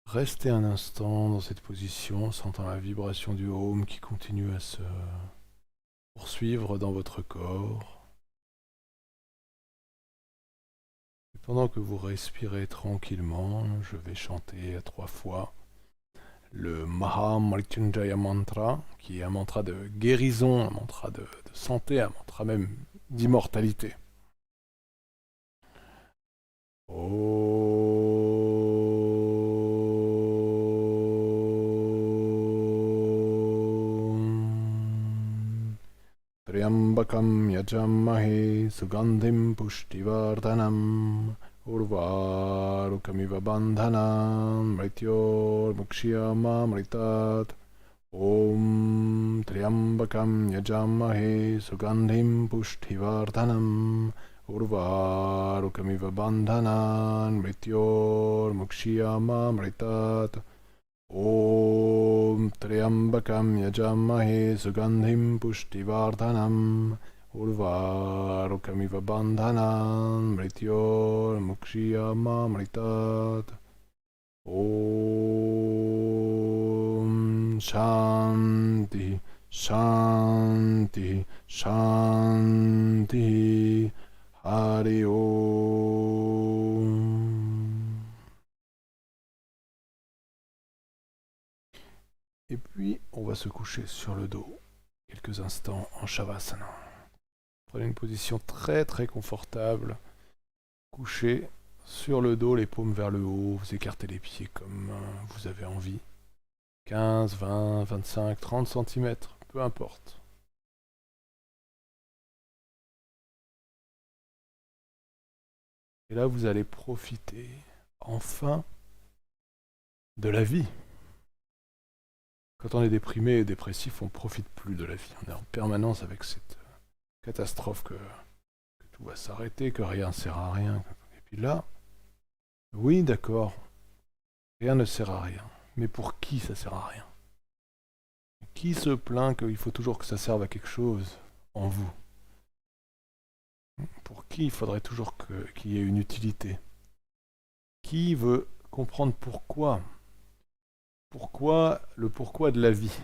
restez un instant dans cette position, sentant la vibration du home qui continue à se poursuivre dans votre corps. Et pendant que vous respirez tranquillement, je vais chanter à 3 fois le Maha Mrityunjaya Mantra, qui est un mantra de guérison, un mantra de santé, un mantra même d'immortalité. Om Triambakam Yajamahe Sugandhim Pushtivardhanam Urvarukamiva Bandhanam Mrityor Mukshiyama Mritat Om Triambakam Yajamahe Sugandhim Pushtivardhanam Urvarukamiva Bandhanan Mrityor Mukshiyama Mritat Om Triambakam Yajamahe Sugandhim Pushtivardhanam Urvarukamiva Bandhanan Mrityor Mukshiyama Mritat Om Shanti Shanti Shanti Hari Om. Et puis, on va se coucher sur le dos quelques instants en Shavasana. Prenez une position très très confortable. Couchez sur le dos, les paumes vers le haut. Vous écartez les pieds comme vous avez envie. 15, 20, 25, 30 cm, peu importe. Et là, vous allez profiter enfin de la vie. Quand on est déprimé et dépressif, on ne profite plus de la vie. On est en permanence avec cette catastrophe que tout va s'arrêter, que rien ne sert à rien. Et puis là, oui, d'accord, rien ne sert à rien. Mais pour qui ça sert à rien? Qui se plaint qu'il faut toujours que ça serve à quelque chose en vous? Pour qui il faudrait toujours qu'il y ait une utilité? Qui veut comprendre pourquoi? Le pourquoi de la vie?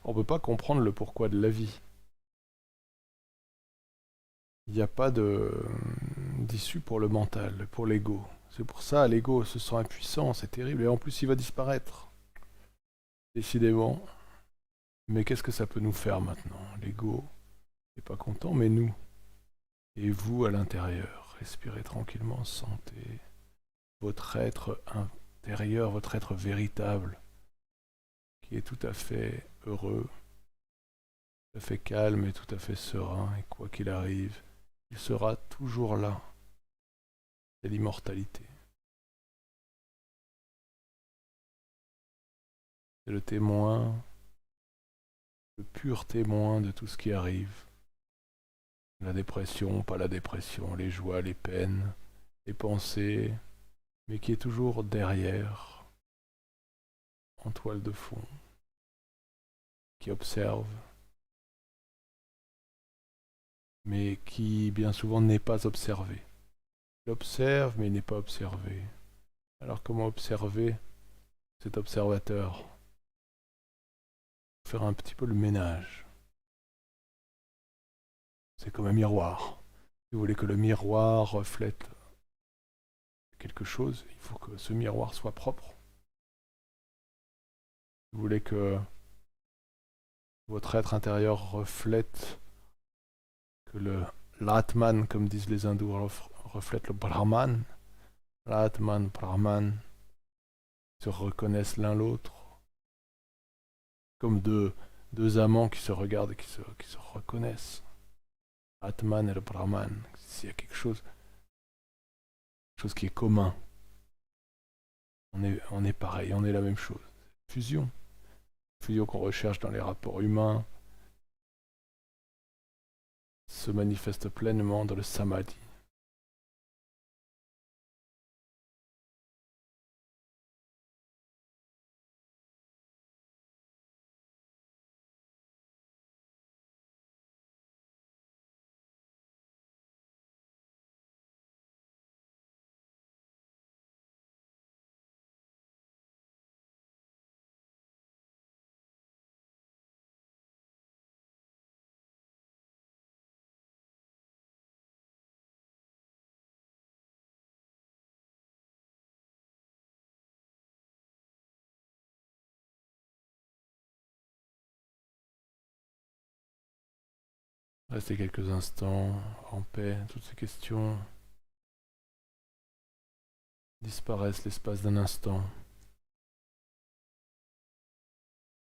On ne peut pas comprendre le pourquoi de la vie. Il n'y a pas d'issue pour le mental, pour l'ego. C'est pour ça, l'ego se sent impuissant, c'est terrible, et en plus il va disparaître. Décidément. Mais qu'est-ce que ça peut nous faire maintenant? L'ego n'est pas content, mais nous. Et vous à l'intérieur, respirez tranquillement, sentez votre être intérieur, votre être véritable, qui est tout à fait heureux, tout à fait calme et tout à fait serein, et quoi qu'il arrive, il sera toujours là. C'est l'immortalité. C'est le témoin, le pur témoin de tout ce qui arrive. La dépression, pas la dépression, les joies, les peines, les pensées, mais qui est toujours derrière, en toile de fond, qui observe, mais qui bien souvent n'est pas observé. Il observe, mais il n'est pas observé. Alors comment observer cet observateur? Faire un petit peu le ménage. C'est comme un miroir. Si vous voulez que le miroir reflète quelque chose, il faut que ce miroir soit propre. Si vous voulez que votre être intérieur reflète, que l'Atman, comme disent les hindous, reflète le Brahman, l'Atman, Brahman, se reconnaissent l'un l'autre, comme deux amants qui se regardent et qui se reconnaissent. Atman et le Brahman, s'il y a quelque chose qui est commun, on est pareil, on est la même chose. Fusion. Fusion qu'on recherche dans les rapports humains se manifeste pleinement dans le samadhi. Restez quelques instants en paix. Toutes ces questions disparaissent l'espace d'un instant.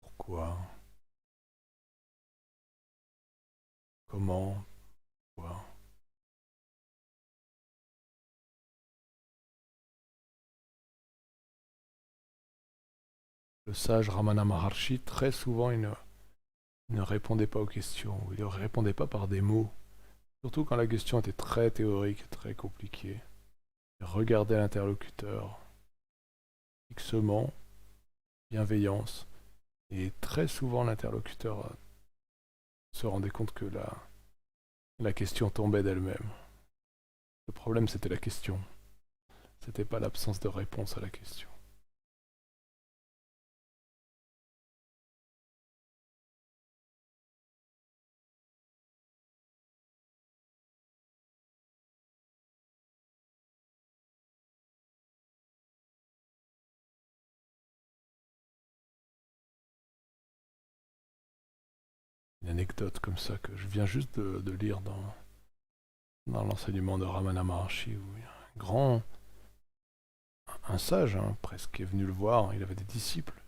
Pourquoi? Comment? Pourquoi? Le sage Ramana Maharshi, très souvent, il ne répondait pas aux questions. Il ne répondait pas par des mots. Surtout quand la question était très théorique, très compliquée. Il regardait l'interlocuteur fixement, bienveillance. Et très souvent, l'interlocuteur se rendait compte que la question tombait d'elle-même. Le problème, c'était la question. C'était pas l'absence de réponse à la question. Une anecdote comme ça que je viens juste de lire dans l'enseignement de Ramana Maharshi, où il y a un sage, hein, presque, qui est venu le voir. Il avait des disciples.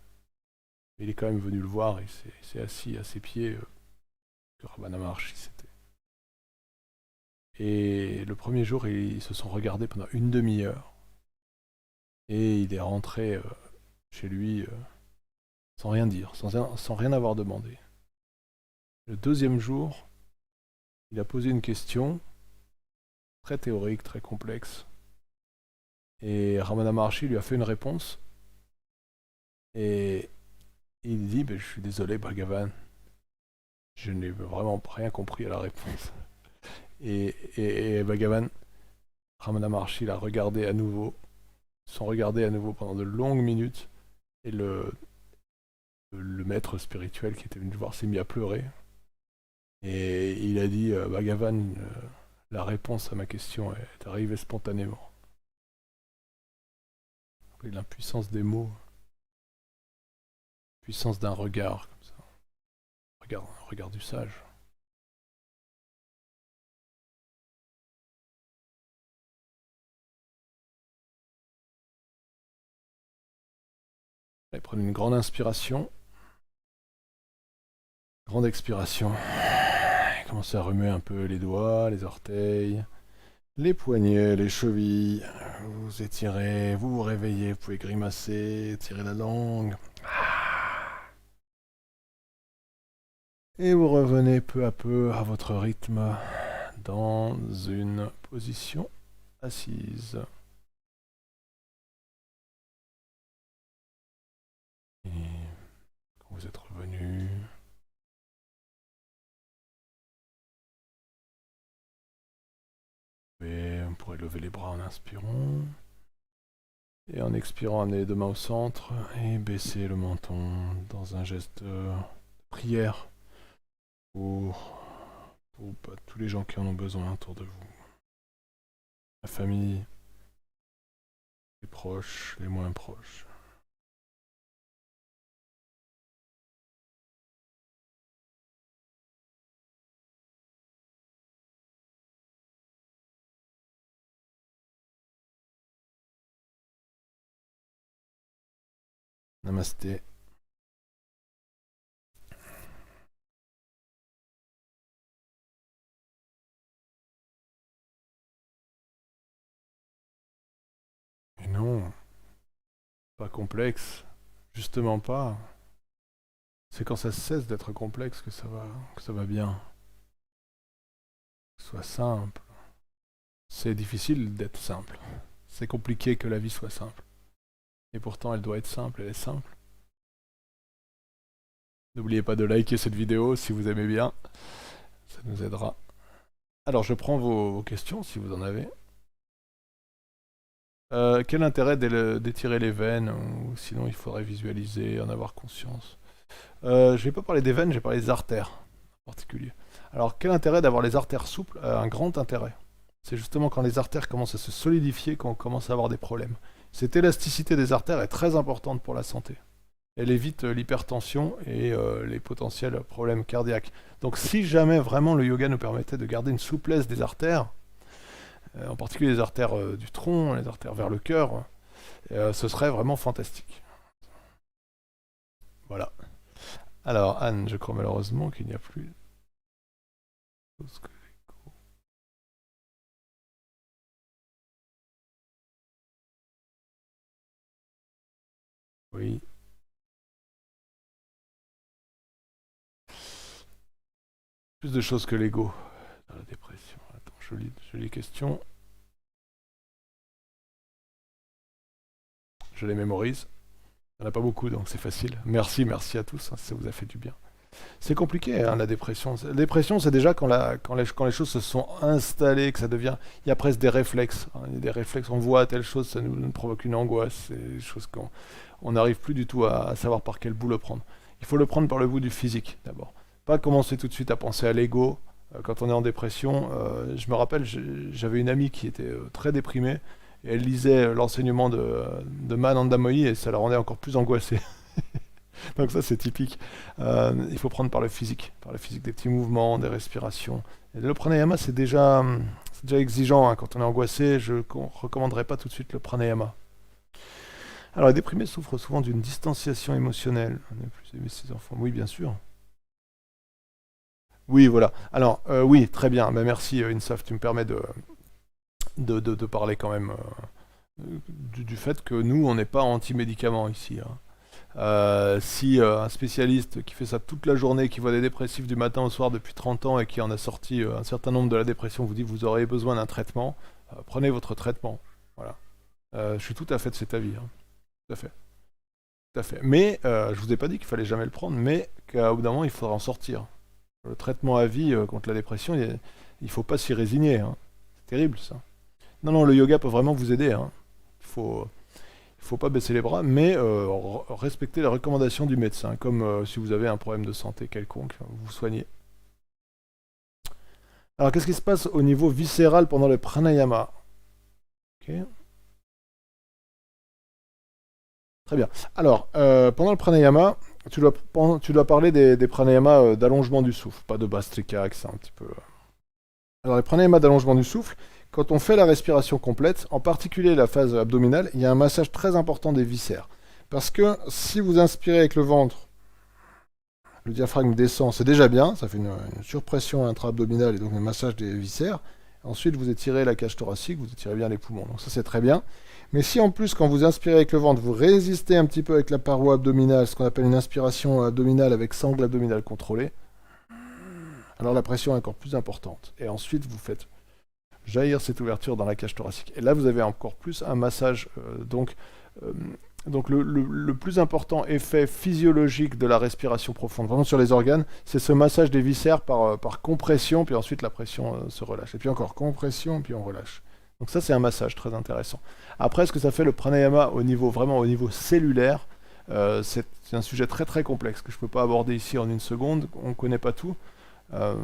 Mais il est quand même venu le voir, et s'est assis à ses pieds, que Ramana Maharshi c'était. Et le premier jour, ils se sont regardés pendant une demi-heure. Et il est rentré chez lui sans rien dire, sans rien avoir demandé. Le deuxième jour, il a posé une question très théorique, très complexe. Et Ramana Maharshi lui a fait une réponse. Et il dit, je suis désolé Bhagavan, je n'ai vraiment rien compris à la réponse. Et Bhagavan, Ramana Maharshi l'a regardé à nouveau. Ils se sont regardés à nouveau pendant de longues minutes. Et le maître spirituel qui était venu le voir s'est mis à pleurer. Et il a dit, Bhagavan, la réponse à ma question est arrivée spontanément. L'impuissance des mots, la puissance d'un regard, comme ça. Un regard du sage. Allez, prenez une grande inspiration. Grande expiration. Commencez à remuer un peu les doigts, les orteils, les poignets, les chevilles. Vous étirez, vous vous réveillez, vous pouvez grimacer, tirer la langue. Et vous revenez peu à peu à votre rythme dans une position assise. Et quand vous êtes revenu, on pourrait lever les bras en inspirant. Et en expirant, amener les deux mains au centre et baisser le menton dans un geste de prière pour tous les gens qui en ont besoin autour de vous. La famille, les proches, les moins proches. Namasté. Et non, pas complexe, justement pas. C'est quand ça cesse d'être complexe que ça va bien. Que ce soit simple. C'est difficile d'être simple. C'est compliqué que la vie soit simple. Et pourtant, elle doit être simple, elle est simple. N'oubliez pas de liker cette vidéo si vous aimez bien. Ça nous aidera. Alors, je prends vos questions si vous en avez. Quel intérêt d'étirer les veines, ou sinon il faudrait visualiser, en avoir conscience. Je vais pas parler des veines, j'ai parlé des artères en particulier. Alors quel intérêt d'avoir les artères souples? Un grand intérêt. C'est justement quand les artères commencent à se solidifier qu'on commence à avoir des problèmes. Cette élasticité des artères est très importante pour la santé. Elle évite l'hypertension et les potentiels problèmes cardiaques. Donc si jamais vraiment le yoga nous permettait de garder une souplesse des artères, en particulier les artères du tronc, les artères vers le cœur, ce serait vraiment fantastique. Voilà. Alors Anne, je crois malheureusement qu'il n'y a plus de choses que l'écho. Oui. Plus de choses que l'ego dans la dépression. Attends, jolie question. Je les mémorise. Il n'y en a pas beaucoup, donc c'est facile. Merci à tous, hein, ça vous a fait du bien. C'est compliqué, hein, la dépression. La dépression, c'est déjà quand les choses se sont installées, que ça devient... Il y a presque des réflexes. Hein, il y a des réflexes, on voit telle chose, ça nous provoque une angoisse. C'est des choses qu'on n'arrive plus du tout à savoir par quel bout le prendre. Il faut le prendre par le bout du physique, d'abord. Pas commencer tout de suite à penser à l'ego. Quand on est en dépression, je me rappelle, j'avais une amie qui était très déprimée, et elle lisait l'enseignement de Mananda Mohi, et ça la rendait encore plus angoissée. Donc ça, c'est typique. Il faut prendre par le physique des petits mouvements, des respirations. Et le pranayama, c'est déjà exigeant, hein. Quand on est angoissé, je ne recommanderais pas tout de suite le pranayama. Alors, les déprimés souffrent souvent d'une distanciation émotionnelle. On a plus aimé ses enfants. Oui, bien sûr. Oui, voilà. Alors, oui, très bien. Ben, merci, Insaf. Tu me permets de parler quand même du fait que nous, on n'est pas anti-médicaments ici, hein. Si un spécialiste qui fait ça toute la journée, qui voit des dépressifs du matin au soir depuis 30 ans et qui en a sorti un certain nombre de la dépression, vous dit vous aurez besoin d'un traitement, prenez votre traitement. Voilà. Je suis tout à fait de cet avis, hein. Tout à fait. Tout à fait. Mais je vous ai pas dit qu'il fallait jamais le prendre, mais qu'au bout d'un moment il faudra en sortir. Le traitement à vie contre la dépression, il faut pas s'y résigner, hein. C'est terrible ça. Non, non, le yoga peut vraiment vous aider, hein. Il faut pas baisser les bras, mais respecter les recommandations du médecin, comme si vous avez un problème de santé quelconque, vous vous soignez. Alors, qu'est-ce qui se passe au niveau viscéral pendant le pranayama? Ok. Très bien. Alors, pendant le pranayama, tu dois parler des pranayamas d'allongement du souffle, pas de bastrika, c'est un petit peu... Alors, les pranayamas d'allongement du souffle, quand on fait la respiration complète, en particulier la phase abdominale, il y a un massage très important des viscères. Parce que si vous inspirez avec le ventre, le diaphragme descend, c'est déjà bien, ça fait une surpression intra-abdominale et donc un massage des viscères. Ensuite, vous étirez la cage thoracique, vous étirez bien les poumons, donc ça c'est très bien. Mais si en plus, quand vous inspirez avec le ventre, vous résistez un petit peu avec la paroi abdominale, ce qu'on appelle une inspiration abdominale avec sangle abdominale contrôlée, alors la pression est encore plus importante. Et ensuite, vous faites jaillir cette ouverture dans la cage thoracique. Et là, vous avez encore plus un massage. Donc le plus important effet physiologique de la respiration profonde, vraiment sur les organes, c'est ce massage des viscères par compression, puis ensuite la pression se relâche. Et puis encore compression, puis on relâche. Donc ça, c'est un massage très intéressant. Après, ce que ça fait le pranayama vraiment au niveau cellulaire, c'est un sujet très très complexe que je ne peux pas aborder ici en une seconde. On ne connaît pas tout. Euh,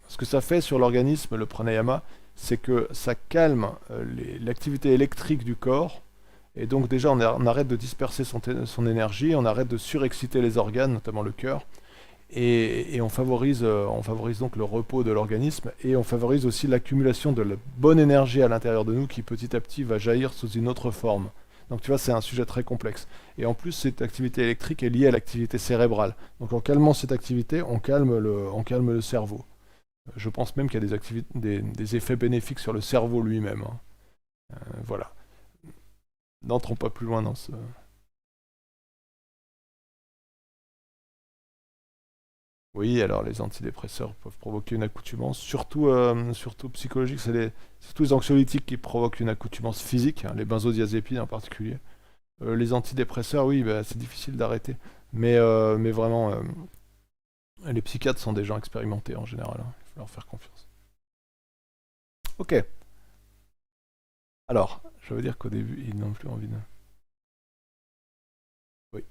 Ce que ça fait sur l'organisme, le pranayama, c'est que ça calme l'activité électrique du corps. Et donc déjà, on arrête de disperser son énergie, on arrête de surexciter les organes, notamment le cœur. Et on favorise donc le repos de l'organisme. Et on favorise aussi l'accumulation de la bonne énergie à l'intérieur de nous qui petit à petit va jaillir sous une autre forme. Donc tu vois, c'est un sujet très complexe. Et en plus, cette activité électrique est liée à l'activité cérébrale. Donc en calmant cette activité, on calme le cerveau. Je pense même qu'il y a des effets bénéfiques sur le cerveau lui-même, hein. Voilà. N'entrons pas plus loin dans ce... Oui, alors les antidépresseurs peuvent provoquer une accoutumance, surtout psychologique, c'est tous les anxiolytiques qui provoquent une accoutumance physique, hein, les benzodiazépines en particulier. Les antidépresseurs, oui, bah, c'est difficile d'arrêter, mais vraiment, les psychiatres sont des gens expérimentés en général, hein, il faut leur faire confiance. Ok, alors, je veux dire qu'au début, ils n'ont plus envie de... Oui,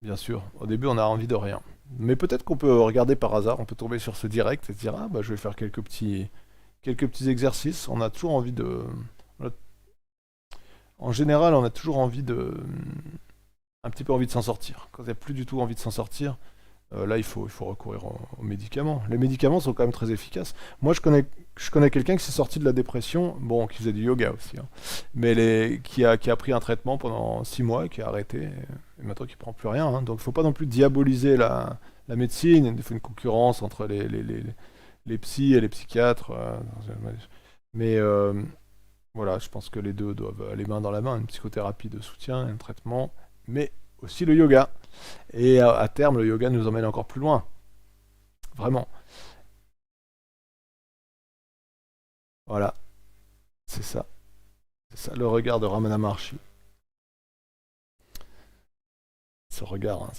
bien sûr, au début, on a envie de rien. Mais peut-être qu'on peut regarder par hasard, on peut tomber sur ce direct et se dire, ah bah je vais faire quelques petits exercices, on a toujours envie de... En général, on a toujours envie de, un petit peu envie de s'en sortir. Quand il n'y a plus du tout envie de s'en sortir, là, il faut recourir aux médicaments. Les médicaments sont quand même très efficaces. Moi, je connais quelqu'un qui s'est sorti de la dépression, bon, qui faisait du yoga aussi, hein, mais qui a pris un traitement pendant 6 mois, qui a arrêté, et maintenant qui prend plus rien, hein. Donc, il ne faut pas non plus diaboliser la médecine. Il faut une concurrence entre les psys et les psychiatres. Mais voilà, je pense que les deux doivent aller main dans la main, une psychothérapie de soutien, un traitement, mais aussi le yoga. Et à terme, le yoga nous emmène encore plus loin, vraiment. Voilà, c'est ça. C'est ça le regard de Ramana Maharshi. Ce regard, hein,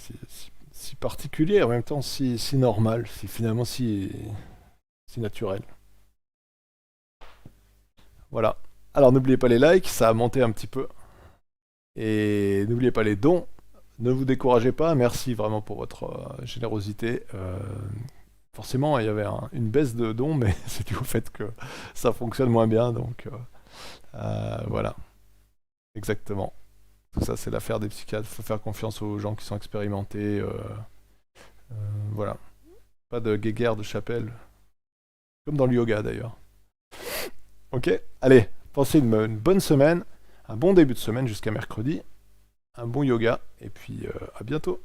si particulier, en même temps si normal, finalement si naturel. Voilà. Alors n'oubliez pas les likes, ça a monté un petit peu. Et n'oubliez pas les dons. Ne vous découragez pas. Merci vraiment pour votre générosité. Forcément, il y avait une baisse de dons, mais c'est dû au fait que ça fonctionne moins bien. Donc voilà, exactement. Tout ça, c'est l'affaire des psychiatres. Il faut faire confiance aux gens qui sont expérimentés. Euh, voilà. Pas de guéguerre de chapelle. Comme dans le yoga d'ailleurs. Ok, allez, passez une bonne semaine, un bon début de semaine jusqu'à mercredi, un bon yoga, et puis à bientôt.